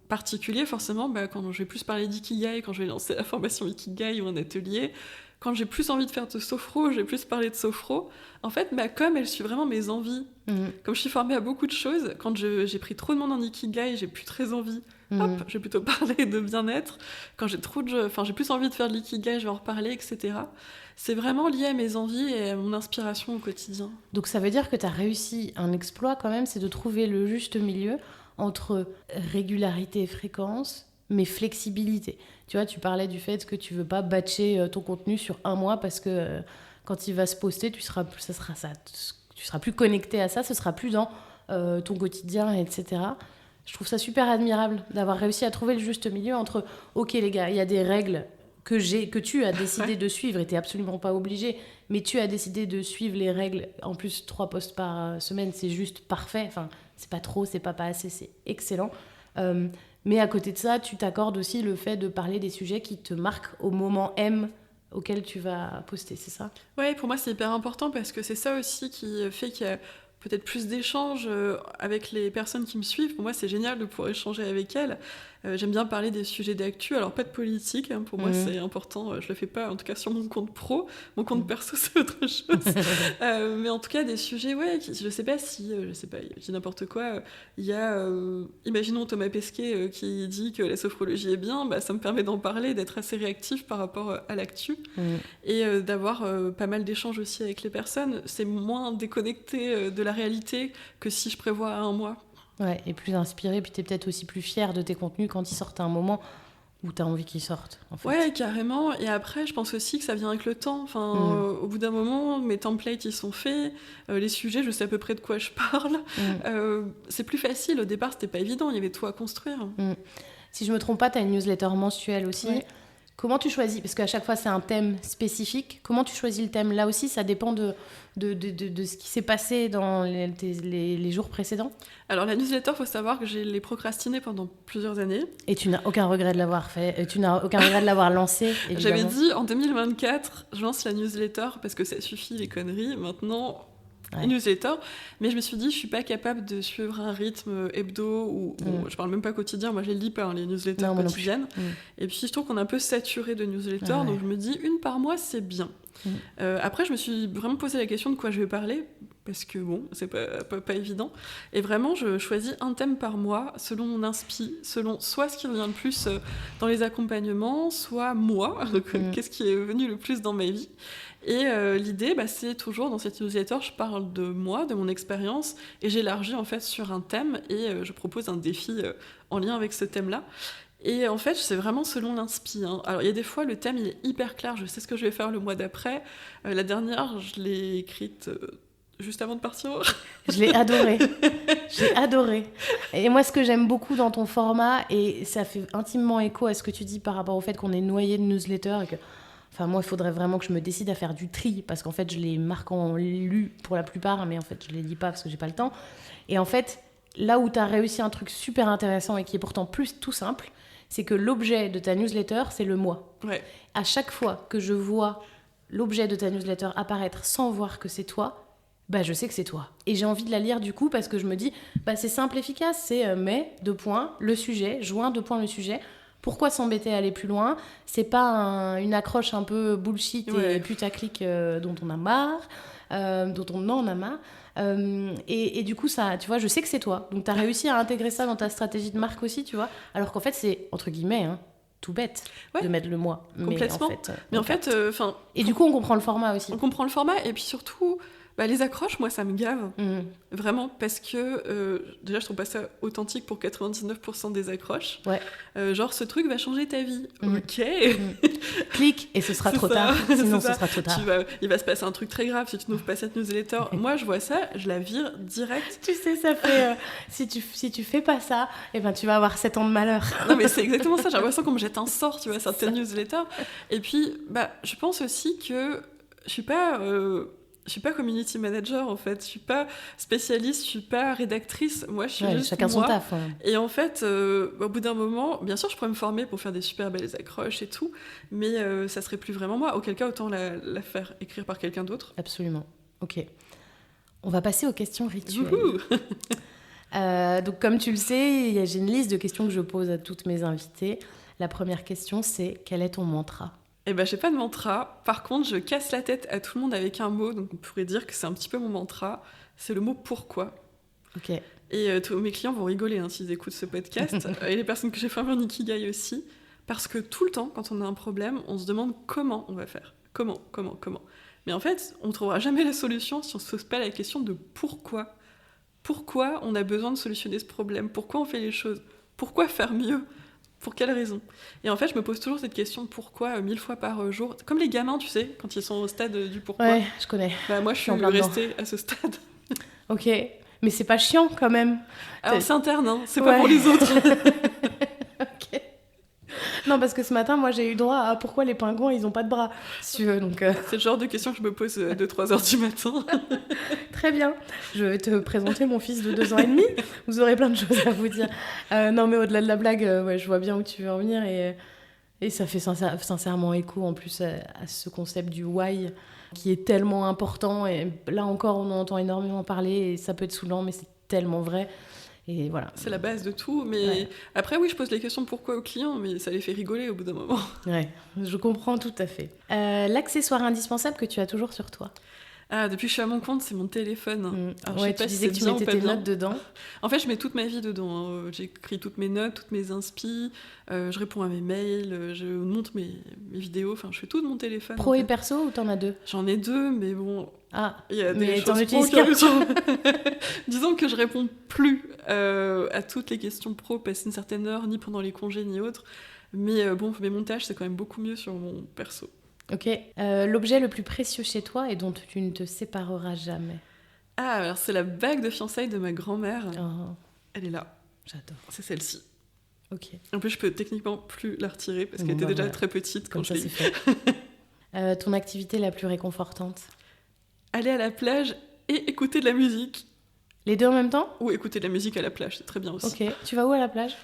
particuliers, forcément, quand je vais plus parler d'ikigai, quand je vais lancer la formation ikigai ou un atelier, quand j'ai plus envie de faire de sophro, je vais plus parler de sophro. En fait, ma com, elle suit vraiment mes envies. Comme je suis formée à beaucoup de choses, quand j'ai pris trop de monde en ikigai, j'ai plus très envie. Hop, je vais plutôt parler de bien-être. Quand j'ai j'ai plus envie de faire de l'ikigai, je vais en reparler, etc. C'est vraiment lié à mes envies et à mon inspiration au quotidien. Donc ça veut dire que tu as réussi un exploit quand même, c'est de trouver le juste milieu entre régularité et fréquence, mais flexibilité. Tu vois, tu parlais du fait que tu veux pas batcher ton contenu sur un mois parce que quand il va se poster, tu seras plus connecté à ça, ce sera plus dans ton quotidien, etc. Je trouve ça super admirable d'avoir réussi à trouver le juste milieu entre ok les gars, il y a des règles que tu as décidé de suivre et t'es absolument pas obligé, mais tu as décidé de suivre les règles. En plus, 3 posts par semaine, c'est juste parfait. Enfin, c'est pas trop, c'est pas assez, c'est excellent. Mais à côté de ça, tu t'accordes aussi le fait de parler des sujets qui te marquent au moment M auquel tu vas poster, c'est ça ? Ouais, pour moi, c'est hyper important parce que c'est ça aussi qui fait qu'il y a peut-être plus d'échanges avec les personnes qui me suivent. Pour moi, c'est génial de pouvoir échanger avec elles. J'aime bien parler des sujets d'actu, alors pas de politique, hein, pour moi c'est important, je le fais pas en tout cas sur mon compte pro, mon compte perso c'est autre chose. Mais en tout cas des sujets, je sais pas, je dis n'importe quoi, il y a, imaginons Thomas Pesquet qui dit que la sophrologie est bien, ça me permet d'en parler, d'être assez réactif par rapport à l'actu, et d'avoir pas mal d'échanges aussi avec les personnes. C'est moins déconnecté de la réalité que si je prévois un mois. Ouais, et plus inspiré, puis t'es peut-être aussi plus fier de tes contenus quand ils sortent à un moment où t'as envie qu'ils sortent, en fait. Ouais, carrément. Et après, je pense aussi que ça vient avec le temps. Enfin, au bout d'un moment, mes templates, ils sont faits. Les sujets, je sais à peu près de quoi je parle. C'est plus facile. Au départ, c'était pas évident. Il y avait tout à construire. Si je me trompe pas, t'as une newsletter mensuelle aussi. Ouais. Comment tu choisis ? Parce qu'à chaque fois, c'est un thème spécifique. Comment tu choisis le thème ? Là aussi, ça dépend de ce qui s'est passé dans les jours précédents. Alors, la newsletter, il faut savoir que je l'ai procrastinée pendant plusieurs années. Et tu n'as aucun regret de l'avoir fait. Tu n'as aucun regret de l'avoir lancée, évidemment. J'avais dit, en 2024, je lance la newsletter parce que ça suffit, les conneries. Maintenant... une newsletter, mais je me suis dit je suis pas capable de suivre un rythme hebdo ou je parle même pas quotidien, moi je les lis pas les newsletters quotidiennes, et puis je trouve qu'on est un peu saturé de newsletters, donc je me dis une par mois c'est bien. Après je me suis vraiment posé la question de quoi je vais parler, parce que bon c'est pas évident, et vraiment je choisis un thème par mois selon mon inspi, selon soit ce qui revient le plus dans les accompagnements, soit moi, qu'est-ce qui est venu le plus dans ma vie. Et l'idée, c'est toujours, dans cette newsletter, je parle de moi, de mon expérience, et j'élargis en fait sur un thème, et je propose un défi en lien avec ce thème-là. Et en fait, c'est vraiment selon l'inspi. Alors, il y a des fois, le thème, il est hyper clair, je sais ce que je vais faire le mois d'après. La dernière, je l'ai écrite juste avant de partir. Je l'ai adorée. J'ai adoré. Et moi, ce que j'aime beaucoup dans ton format, et ça fait intimement écho à ce que tu dis par rapport au fait qu'on est noyé de newsletter, et que... Enfin, moi, il faudrait vraiment que je me décide à faire du tri, parce qu'en fait, je les marque en lu pour la plupart, mais en fait, je les lis pas parce que j'ai pas le temps. Et en fait, là où tu as réussi un truc super intéressant et qui est pourtant plus tout simple, c'est que l'objet de ta newsletter, c'est le moi. Ouais. À chaque fois que je vois l'objet de ta newsletter apparaître sans voir que c'est toi, je sais que c'est toi. Et j'ai envie de la lire du coup, parce que je me dis, c'est simple, efficace, c'est mai, le sujet, juin, le sujet. Pourquoi s'embêter à aller plus loin ? C'est pas une accroche un peu bullshit et putaclic dont on a marre, dont on en a marre. Et du coup, ça, tu vois, je sais que c'est toi. Donc, tu as réussi à intégrer ça dans ta stratégie de marque aussi, tu vois. Alors qu'en fait, c'est, entre guillemets, tout bête de mettre le moi. Complètement. Mais en fait, et du coup, on comprend le format aussi. On comprend le format, et puis surtout... les accroches, moi, ça me gave. Vraiment, parce que déjà, je trouve pas ça authentique pour 99% des accroches. Ouais. Genre, ce truc va changer ta vie. Ok. Clique et ce sera trop tard. Sinon, ce sera trop tard. Il va se passer un truc très grave si tu n'ouvres pas cette newsletter. Moi, je vois ça, je la vire direct. Tu sais, ça fait... si tu fais pas ça, tu vas avoir 7 ans de malheur. Non, mais c'est exactement ça. J'ai l'impression qu'on me jette un sort, tu vois, certaines newsletters. Et puis, je pense aussi que je suis pas community manager, en fait. Je suis pas spécialiste, je suis pas rédactrice. Moi, je suis juste chacun son taf. Et en fait, au bout d'un moment, bien sûr, je pourrais me former pour faire des super belles accroches et tout, mais ça serait plus vraiment moi. Auquel cas, autant la faire écrire par quelqu'un d'autre. Absolument. Ok. On va passer aux questions rituelles. Donc, comme tu le sais, j'ai une liste de questions que je pose à toutes mes invitées. La première question, c'est quel est ton mantra ? J'ai pas de mantra. Par contre, je casse la tête à tout le monde avec un mot, donc on pourrait dire que c'est un petit peu mon mantra. C'est le mot pourquoi. Ok. Et tous mes clients vont rigoler s'ils écoutent ce podcast, et les personnes que j'ai formées en Ikigai aussi, parce que tout le temps, quand on a un problème, on se demande comment on va faire. Comment. Mais en fait, on ne trouvera jamais la solution si on ne se pose pas la question de pourquoi. Pourquoi on a besoin de solutionner ce problème ? Pourquoi on fait les choses ? Pourquoi faire mieux ? Pour quelle raison ? Et en fait, je me pose toujours cette question pourquoi 1000 fois par jour. Comme les gamins, tu sais, quand ils sont au stade du pourquoi. Ouais, je connais. Moi, je suis restée à ce stade. Ok, mais c'est pas chiant quand même. Alors, c'est interne, c'est pas pour les autres. Ok. Non, parce que ce matin, moi, j'ai eu droit à pourquoi les pingouins, ils ont pas de bras, si tu veux. Donc, c'est le genre de question que je me pose 2-3 heures du matin. Très bien. Je vais te présenter mon fils de 2 ans et demi. Vous aurez plein de choses à vous dire. Non, mais au-delà de la blague, je vois bien où tu veux en venir. Et ça fait sincèrement écho, en plus, à ce concept du why, qui est tellement important. Et là encore, on en entend énormément parler. Et ça peut être saoulant, mais c'est tellement vrai. Et voilà. C'est la base de tout, mais après oui, je pose les questions pourquoi aux clients, mais ça les fait rigoler au bout d'un moment. Ouais, je comprends tout à fait. L'accessoire indispensable que tu as toujours sur toi ? Depuis que je suis à mon compte, c'est mon téléphone. Alors, ouais, tu disais que tu mettais tes notes dedans. En fait, je mets toute ma vie dedans. Hein. J'écris toutes mes notes, toutes mes inspi, je réponds à mes mails, je monte mes vidéos, enfin, je fais tout de mon téléphone. Pro et perso, ou t'en as 2 ? J'en ai 2, mais bon... il y a des choses utilises qu'un. Disons que je réponds plus à toutes les questions pro passées une certaine heure, ni pendant les congés, ni autres. Mais mes montages, c'est quand même beaucoup mieux sur mon perso. Ok. L'objet le plus précieux chez toi et dont tu ne te sépareras jamais? Alors c'est la bague de fiançailles de ma grand-mère. Oh. Elle est là. J'adore. C'est celle-ci. Ok. En plus, je peux techniquement plus la retirer parce qu'elle était déjà très petite quand je l'ai fait. Ton activité la plus réconfortante? Aller à la plage et écouter de la musique. Les deux en même temps? Ou écouter de la musique à la plage, c'est très bien aussi. Ok. Tu vas où à la plage?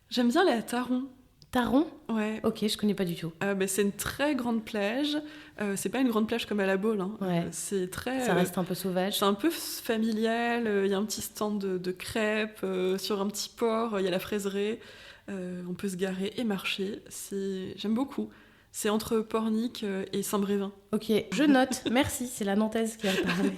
J'aime bien aller à Taron. Taron? Ouais. Ok, je connais pas du tout. C'est une très grande plage. C'est pas une grande plage comme à la Baule. Hein. Ouais. C'est très. Ça reste un peu sauvage. C'est un peu familial. Il y a un petit stand de crêpes sur un petit port. Il y a la fraiserie. On peut se garer et marcher. J'aime beaucoup. C'est entre Pornic et Saint-Brévin. Ok, je note. Merci, c'est la Nantaise qui a parlé.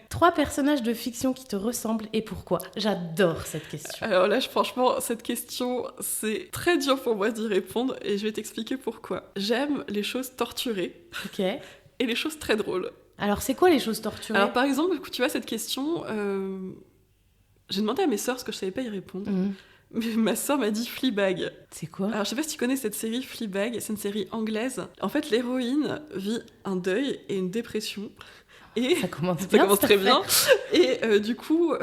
3 personnages de fiction qui te ressemblent et pourquoi? J'adore cette question. Alors là, franchement, cette question, c'est très dur pour moi d'y répondre et je vais t'expliquer pourquoi. J'aime les choses torturées. Ok. Et les choses très drôles. Alors, c'est quoi les choses torturées? Alors, par exemple, tu vois, cette question, j'ai demandé à mes sœurs parce que je savais pas y répondre. Mais ma sœur m'a dit Fleabag. C'est quoi? Alors, je sais pas si tu connais cette série Fleabag, c'est une série anglaise. En fait, l'héroïne vit un deuil et une dépression. Et ça commence très bien. Et du coup,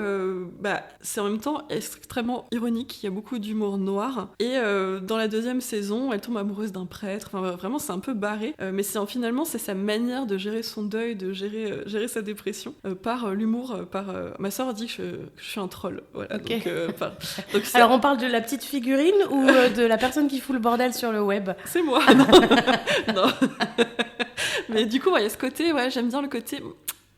c'est en même temps extrêmement ironique. Il y a beaucoup d'humour noir. Et dans la 2e saison, elle tombe amoureuse d'un prêtre. Enfin, vraiment, c'est un peu barré. Mais finalement, c'est sa manière de gérer son deuil, de gérer sa dépression par l'humour. Ma sœur dit que je suis un troll. Voilà. Okay. Donc alors, on parle de la petite figurine ou de la personne qui fout le bordel sur le web? C'est moi. Non. Mais du coup, il y a ce côté, j'aime bien le côté...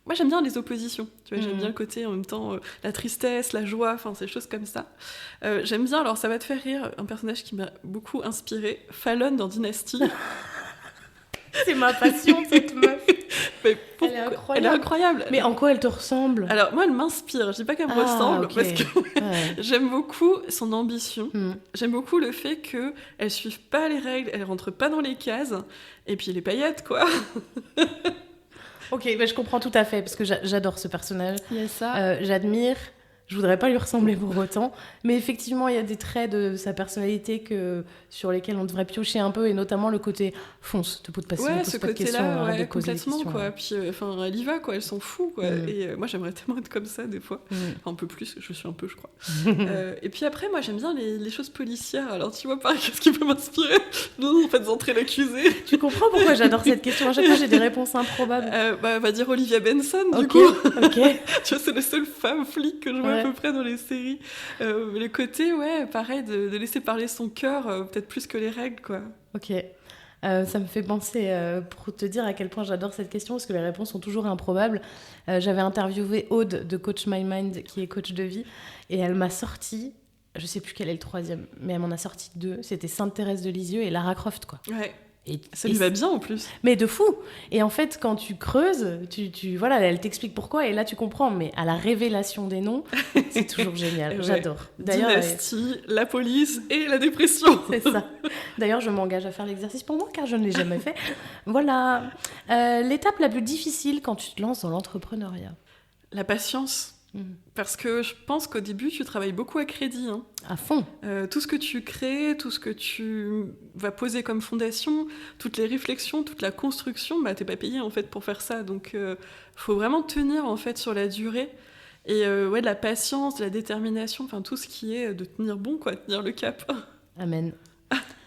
Moi, j'aime bien les oppositions. Tu vois, j'aime bien le côté, en même temps, la tristesse, la joie, enfin, ces choses comme ça. J'aime bien, alors ça va te faire rire, un personnage qui m'a beaucoup inspiré, Fallon dans Dynasty. C'est ma passion, cette meuf. Elle est incroyable. Mais en quoi elle te ressemble? Alors, moi, elle m'inspire. Je dis pas qu'elle me ressemble, parce que j'aime beaucoup son ambition. J'aime beaucoup le fait qu'elle suive pas les règles, elle rentre pas dans les cases. Et puis, les paillettes, quoi. Ok, je comprends tout à fait, parce que j'adore ce personnage. Il y a ça. J'admire. Je voudrais pas lui ressembler pour autant, mais effectivement, il y a des traits de sa personnalité sur lesquels on devrait piocher un peu, et notamment le côté fonce, te pose pas de questions, de causer des questions. Quoi. Puis, elle y va, quoi. Elle s'en fout, quoi. Et moi, j'aimerais tellement être comme ça, des fois. Un peu plus, je suis un peu, je crois. Et puis après, moi, j'aime bien les choses policières. Alors, tu vois, pareil, qu'est-ce qui peut m'inspirer? Non, faites entrer l'accusé. Tu comprends pourquoi j'adore cette question? À chaque fois, j'ai des réponses improbables. On va dire Olivia Benson, du coup. Ok. Tu vois, c'est la seule femme flic que je vois à peu près dans les séries. Le côté, pareil, de laisser parler son cœur, peut-être plus que les règles, quoi. Ok. Ça me fait penser, pour te dire à quel point j'adore cette question, parce que les réponses sont toujours improbables. J'avais interviewé Aude de Coach My Mind, qui est coach de vie, et elle m'a sorti, je sais plus quel est le 3e, mais elle m'en a sorti 2. C'était Sainte-Thérèse de Lisieux et Lara Croft, quoi. Ouais. Ça lui va bien en plus. Mais de fou. Et en fait, quand tu creuses, voilà, elle t'explique pourquoi, et là tu comprends. Mais à la révélation des noms, c'est toujours génial. J'adore. D'ailleurs, Dynasty, la police et la dépression. C'est ça. D'ailleurs, je m'engage à faire l'exercice pour moi, car je ne l'ai jamais fait. Voilà. L'étape la plus difficile quand tu te lances dans l'entrepreneuriat? La patience. Parce que je pense qu'au début, tu travailles beaucoup à crédit. Hein. À fond. Tout ce que tu crées, tout ce que tu vas poser comme fondation, toutes les réflexions, toute la construction, t'es pas payé en fait pour faire ça. Donc, faut vraiment tenir en fait sur la durée. Et de la patience, de la détermination, enfin tout ce qui est de tenir bon, quoi, tenir le cap. Amen.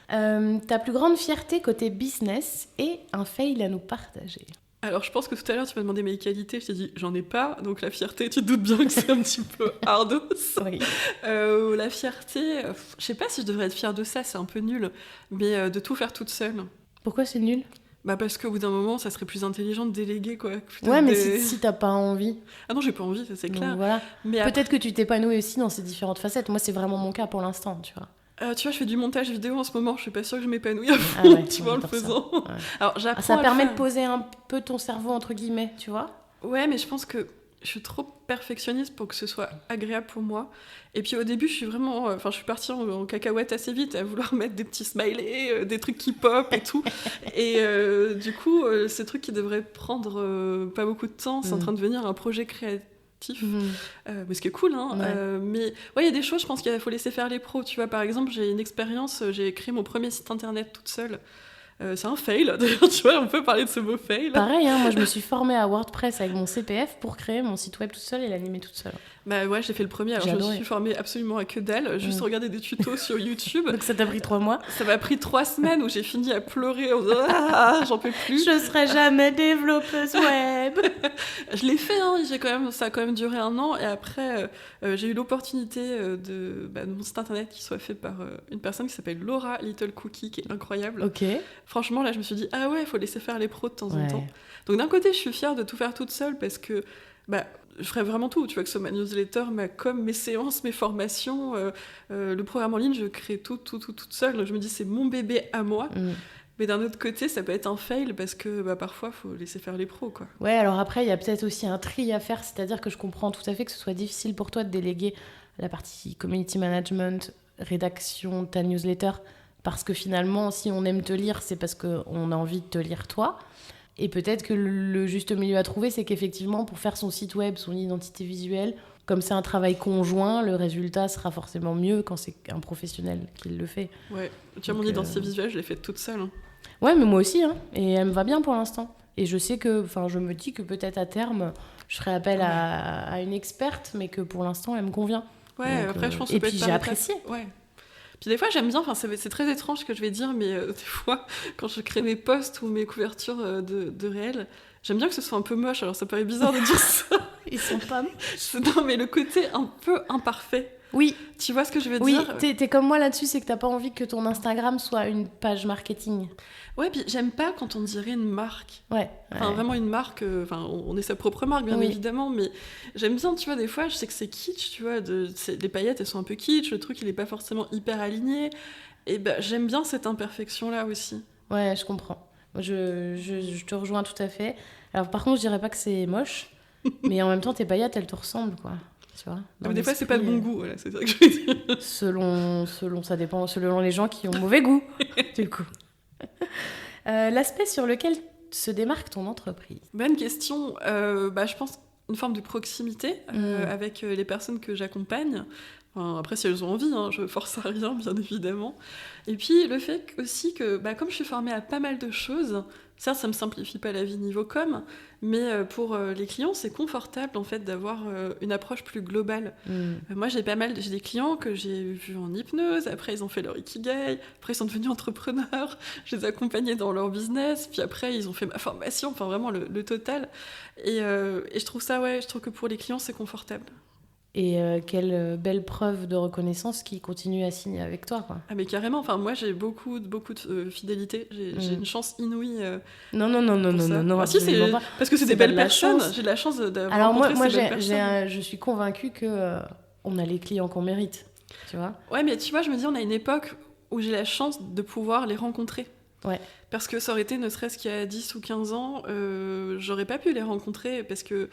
Ta plus grande fierté côté business et un fail à nous partager? Alors, je pense que tout à l'heure, tu m'as demandé mes qualités. Je t'ai dit, j'en ai pas. Donc, la fierté, tu te doutes bien que c'est un petit peu hardos. Oui. La fierté, je sais pas si je devrais être fière de ça, c'est un peu nul. Mais de tout faire toute seule. Pourquoi c'est nul? Parce qu'au bout d'un moment, ça serait plus intelligent de déléguer, quoi. Ouais, mais si t'as pas envie. Ah non, j'ai pas envie, ça c'est clair. Donc, voilà. Mais peut-être que tu t'épanouis aussi dans ces différentes facettes. Moi, c'est vraiment mon cas pour l'instant, tu vois. Tu vois, je fais du montage vidéo en ce moment, je suis pas sûre que je m'épanouis à fond, tu vois, en le faisant. Ouais. Alors, j'apprends ça permet de poser un peu ton cerveau, entre guillemets, tu vois. Ouais, mais je pense que je suis trop perfectionniste pour que ce soit agréable pour moi. Et puis au début, je suis partie en cacahuète assez vite à vouloir mettre des petits smileys, des trucs qui pop et tout. Et du coup, ces trucs qui devraient prendre pas beaucoup de temps, c'est en train de devenir un projet créatif. Mais ce qui est cool, hein. Mais ouais, il y a des choses, je pense qu'il faut laisser faire les pros. Tu vois, par exemple, j'ai une expérience, j'ai créé mon premier site internet toute seule. C'est un fail, d'ailleurs, tu vois, on peut parler de ce mot fail. Pareil, hein, moi je me suis formée à WordPress avec mon CPF pour créer mon site web toute seule et l'animer toute seule. Bah ouais, j'ai fait le premier, alors je me suis formée absolument à que dalle, juste regarder des tutos sur YouTube. Donc ça t'a pris 3 mois? Ça m'a pris 3 semaines où j'ai fini à pleurer en disant « Ah, j'en peux plus !» Je serai jamais développeuse web. Je l'ai fait, hein, ça a quand même duré 1 an, et après j'ai eu l'opportunité de mon site internet qui soit fait par une personne qui s'appelle Laura Little Cookie, qui est incroyable. Ok. Franchement, là, je me suis dit « Ah ouais, il faut laisser faire les pros de temps en temps. » Donc d'un côté, je suis fière de tout faire toute seule parce que je ferais vraiment tout, tu vois, que ce soit ma newsletter, ma com, mes séances, mes formations, le programme en ligne, je crée tout toute seule. Donc je me dis, c'est mon bébé à moi. Mais d'un autre côté, ça peut être un fail parce que parfois, il faut laisser faire les pros, quoi. Ouais, alors après, il y a peut-être aussi un tri à faire, c'est-à-dire que je comprends tout à fait que ce soit difficile pour toi de déléguer la partie community management, rédaction, ta newsletter, parce que finalement, si on aime te lire, c'est parce qu'on a envie de te lire toi. Et peut-être que le juste milieu à trouver, c'est qu'effectivement, pour faire son site web, son identité visuelle, comme c'est un travail conjoint, le résultat sera forcément mieux quand c'est un professionnel qui le fait. Ouais, tu vois, mon identité visuelle, je l'ai faite toute seule. Hein. Ouais, mais moi aussi, hein. Et elle me va bien pour l'instant. Et je sais que, je me dis que peut-être à terme, je ferai appel à une experte, mais que pour l'instant, elle me convient. Ouais, donc, après, je pense que et puis j'ai apprécié. Ouais. Puis des fois, j'aime bien, c'est très étrange ce que je vais dire, mais des fois, quand je crée mes posts ou mes couvertures de réels, j'aime bien que ce soit un peu moche. Alors ça paraît bizarre de dire ça. Ils sont pas moches. Non, mais le côté un peu imparfait. Oui. Tu vois ce que je veux dire ? Oui, t'es comme moi là-dessus, c'est que t'as pas envie que ton Instagram soit une page marketing. Ouais, puis j'aime pas quand on dirait une marque. Ouais. Enfin, vraiment une marque, on est sa propre marque, bien évidemment, mais j'aime bien, tu vois, des fois, je sais que c'est kitsch, tu vois, les paillettes, elles sont un peu kitsch, le truc, il est pas forcément hyper aligné, et j'aime bien cette imperfection-là aussi. Ouais, je comprends. Je te rejoins tout à fait. Alors, par contre, je dirais pas que c'est moche, mais en même temps, tes paillettes, elles te ressemblent, quoi. Tu vois, mais des fois, c'est pas de bon goût, voilà, c'est ça que je veux dire. Ça dépend, selon les gens qui ont mauvais goût, du coup. L'aspect sur lequel se démarque ton entreprise. Bonne question. Je pense une forme de proximité avec les personnes que j'accompagne. Enfin, après, si elles ont envie, hein, je force à rien, bien évidemment. Et puis, le fait aussi que, comme je suis formée à pas mal de choses, certes, ça me simplifie pas la vie niveau com, mais pour les clients, c'est confortable, en fait, d'avoir une approche plus globale. Moi, j'ai des clients que j'ai vus en hypnose, après, ils ont fait leur ikigai, après, ils sont devenus entrepreneurs, je les ai accompagnés dans leur business, puis après, ils ont fait ma formation, enfin, vraiment le total. Et je trouve je trouve que pour les clients, c'est confortable. Et quelle belle preuve de reconnaissance qui continue à signer avec toi, quoi. Ah mais carrément, enfin moi j'ai beaucoup de fidélité, j'ai une chance inouïe. Non, ah, si, c'est parce que c'est des belles personnes. J'ai de la chance d'avoir rencontré ces belles personnes. Je suis convaincue que on a les clients qu'on mérite, tu vois. Ouais, mais tu vois, je me dis on a une époque où j'ai la chance de pouvoir les rencontrer. Ouais. Parce que ça aurait été ne serait-ce qu'il y a 10 ou 15 ans, j'aurais pas pu les rencontrer parce que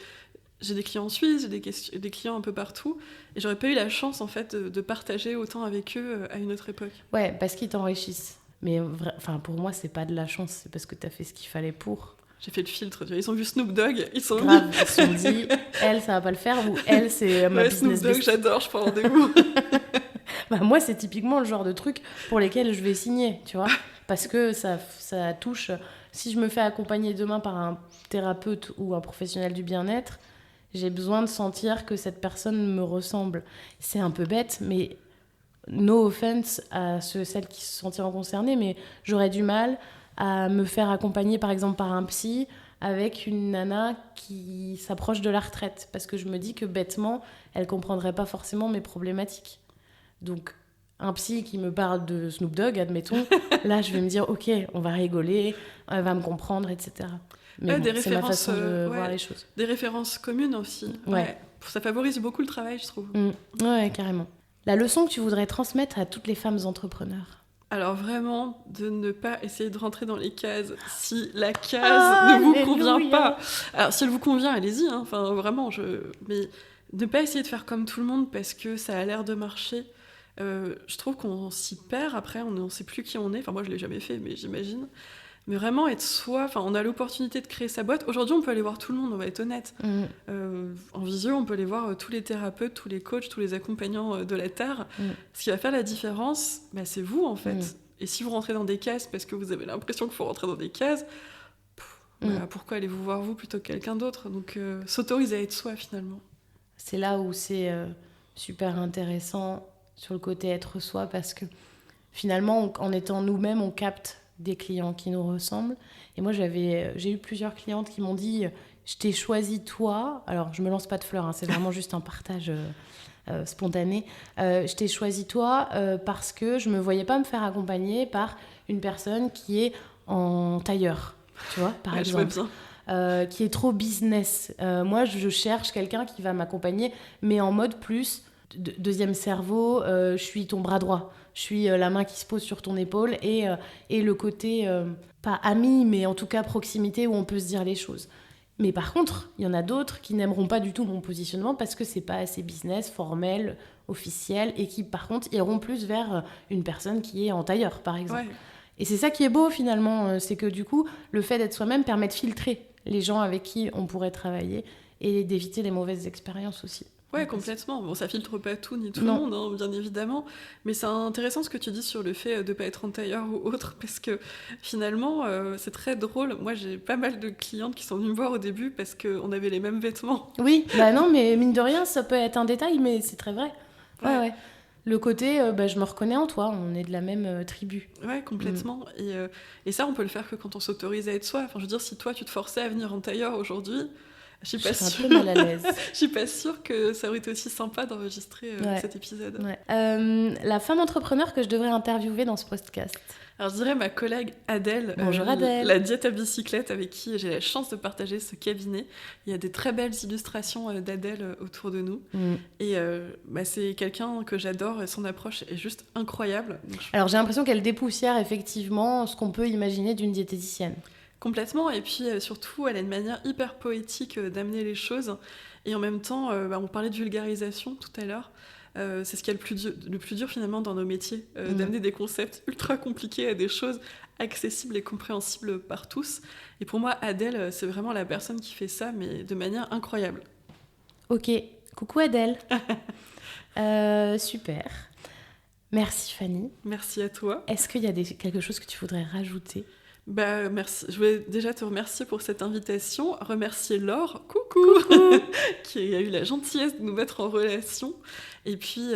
j'ai des clients en Suisse, j'ai des clients un peu partout, et j'aurais pas eu la chance en fait de partager autant avec eux à une autre époque. Ouais, parce qu'ils t'enrichissent. Mais pour moi, c'est pas de la chance, c'est parce que t'as fait ce qu'il fallait pour. J'ai fait le filtre, ils ont vu Snoop Dogg, ils sont dit, elle, ça va pas le faire, ou elle, c'est ma business Snoop Dogg, j'adore, je prends rendez-vous. Moi, c'est typiquement le genre de truc pour lesquels je vais signer, tu vois, parce que ça touche. Si je me fais accompagner demain par un thérapeute ou un professionnel du bien-être, j'ai besoin de sentir que cette personne me ressemble. C'est un peu bête, mais no offense à celles qui se sentiront concernées, mais j'aurais du mal à me faire accompagner, par exemple, par un psy avec une nana qui s'approche de la retraite. Parce que je me dis que, bêtement, elle ne comprendrait pas forcément mes problématiques. Donc, un psy qui me parle de Snoop Dogg, admettons, là, je vais me dire, OK, on va rigoler, elle va me comprendre, etc. Mais bon, c'est ma façon de voir les choses. Des références communes aussi. Ouais. Ça favorise beaucoup le travail, je trouve. Ouais, carrément. La leçon que tu voudrais transmettre à toutes les femmes entrepreneurs. Alors vraiment, de ne pas essayer de rentrer dans les cases si la case ne vous convient pas. Alors si elle vous convient, allez-y, hein. Enfin vraiment, mais ne pas essayer de faire comme tout le monde parce que ça a l'air de marcher. Je trouve qu'on s'y perd après, on ne sait plus qui on est. Enfin moi je l'ai jamais fait, mais j'imagine. Mais vraiment être soi, enfin on a l'opportunité de créer sa boîte. Aujourd'hui on peut aller voir tout le monde, on va être honnête. En visio on peut aller voir tous les thérapeutes, tous les coachs, tous les accompagnants de la Terre. Ce qui va faire la différence, c'est vous en fait. Et si vous rentrez dans des cases parce que vous avez l'impression qu'il faut rentrer dans des cases, pourquoi allez-vous voir vous plutôt que quelqu'un d'autre? Donc s'autoriser à être soi finalement. C'est là où c'est super intéressant sur le côté être soi, parce que finalement en étant nous-mêmes on capte des clients qui nous ressemblent. Et moi, j'ai eu plusieurs clientes qui m'ont dit « Je t'ai choisi toi ». Alors, je me lance pas de fleurs, hein, c'est vraiment juste un partage spontané. Je t'ai choisi toi parce que je me voyais pas me faire accompagner par une personne qui est en tailleur, tu vois, par exemple. Je vois bien. Qui est trop business. Moi, je cherche quelqu'un qui va m'accompagner, mais en mode plus deuxième cerveau, je suis ton bras droit. Je suis la main qui se pose sur ton épaule et le côté, pas ami, mais en tout cas proximité où on peut se dire les choses. Mais par contre, il y en a d'autres qui n'aimeront pas du tout mon positionnement parce que c'est pas assez business, formel, officiel, et qui par contre iront plus vers une personne qui est en tailleur, par exemple. Ouais. Et c'est ça qui est beau finalement, c'est que du coup, le fait d'être soi-même permet de filtrer les gens avec qui on pourrait travailler et d'éviter les mauvaises expériences aussi. Ouais, complètement. Bon, ça filtre pas tout ni tout le monde, hein, bien évidemment. Mais c'est intéressant ce que tu dis sur le fait de pas être en tailleur ou autre, parce que finalement, c'est très drôle. Moi, j'ai pas mal de clientes qui sont venues me voir au début parce qu'on avait les mêmes vêtements. Oui, non, mais mine de rien, ça peut être un détail, mais c'est très vrai. Ouais. Le côté, je me reconnais en toi, on est de la même tribu. Ouais, complètement. Et ça, on peut le faire que quand on s'autorise à être soi. Enfin, je veux dire, si toi, tu te forçais à venir en tailleur aujourd'hui... Je suis un peu mal à l'aise. Je suis pas sûre que ça aurait été aussi sympa d'enregistrer cet épisode. Ouais. La femme entrepreneur que je devrais interviewer dans ce podcast. Alors je dirais ma collègue Adèle. Bonjour Adèle. La diète à bicyclette avec qui j'ai la chance de partager ce cabinet. Il y a des très belles illustrations d'Adèle autour de nous. Et c'est quelqu'un que j'adore. Son approche est juste incroyable. Alors j'ai l'impression qu'elle dépoussière effectivement ce qu'on peut imaginer d'une diététicienne. Complètement, et puis surtout, elle a une manière hyper poétique d'amener les choses. Et en même temps, on parlait de vulgarisation tout à l'heure. C'est ce qui est le plus dur finalement dans nos métiers, d'amener des concepts ultra compliqués à des choses accessibles et compréhensibles par tous. Et pour moi, Adèle, c'est vraiment la personne qui fait ça, mais de manière incroyable. Ok, coucou Adèle. Super. Merci Fanny. Merci à toi. Est-ce qu'il y a quelque chose que tu voudrais rajouter ? Merci. Je voulais déjà te remercier pour cette invitation, remercier Laure, coucou. Qui a eu la gentillesse de nous mettre en relation, et puis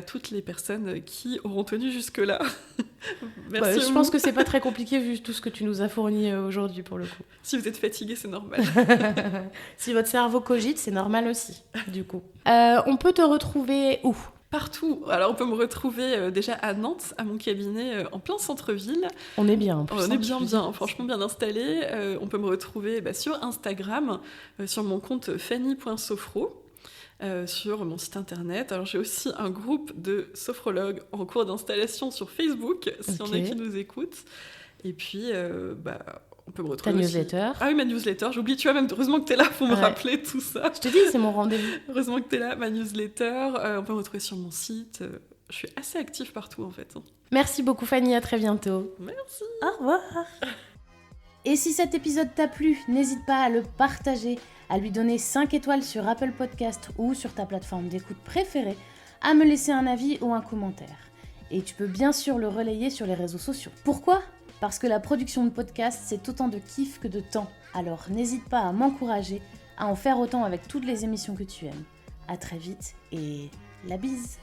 toutes les personnes qui auront tenu jusque-là. Merci. Je pense que c'est pas très compliqué vu tout ce que tu nous as fourni aujourd'hui pour le coup. Si vous êtes fatigué, c'est normal. Si votre cerveau cogite, c'est normal aussi, du coup. On peut te retrouver où ? Partout. Alors, on peut me retrouver déjà à Nantes, à mon cabinet, en plein centre-ville. On est bien, en plus. On est bien, franchement bien installé. On peut me retrouver sur Instagram, sur mon compte fanny.sophro, sur mon site internet. Alors, j'ai aussi un groupe de sophrologues en cours d'installation sur Facebook, s'il y en a qui nous écoutent. Et puis, on peut me retrouver ta newsletter. Ah oui, ma newsletter, j'oublie, tu vois, même heureusement que t'es là pour me rappeler tout ça. Je te dis, c'est mon rendez-vous. Heureusement que t'es là, ma newsletter, on peut me retrouver sur mon site. Je suis assez active partout en fait. Merci beaucoup Fanny, à très bientôt. Merci. Au revoir. Et si cet épisode t'a plu, n'hésite pas à le partager, à lui donner 5 étoiles sur Apple Podcast ou sur ta plateforme d'écoute préférée, à me laisser un avis ou un commentaire. Et tu peux bien sûr le relayer sur les réseaux sociaux. Pourquoi ? Parce que la production de podcast, c'est autant de kiff que de temps. Alors n'hésite pas à m'encourager, à en faire autant avec toutes les émissions que tu aimes. À très vite et la bise.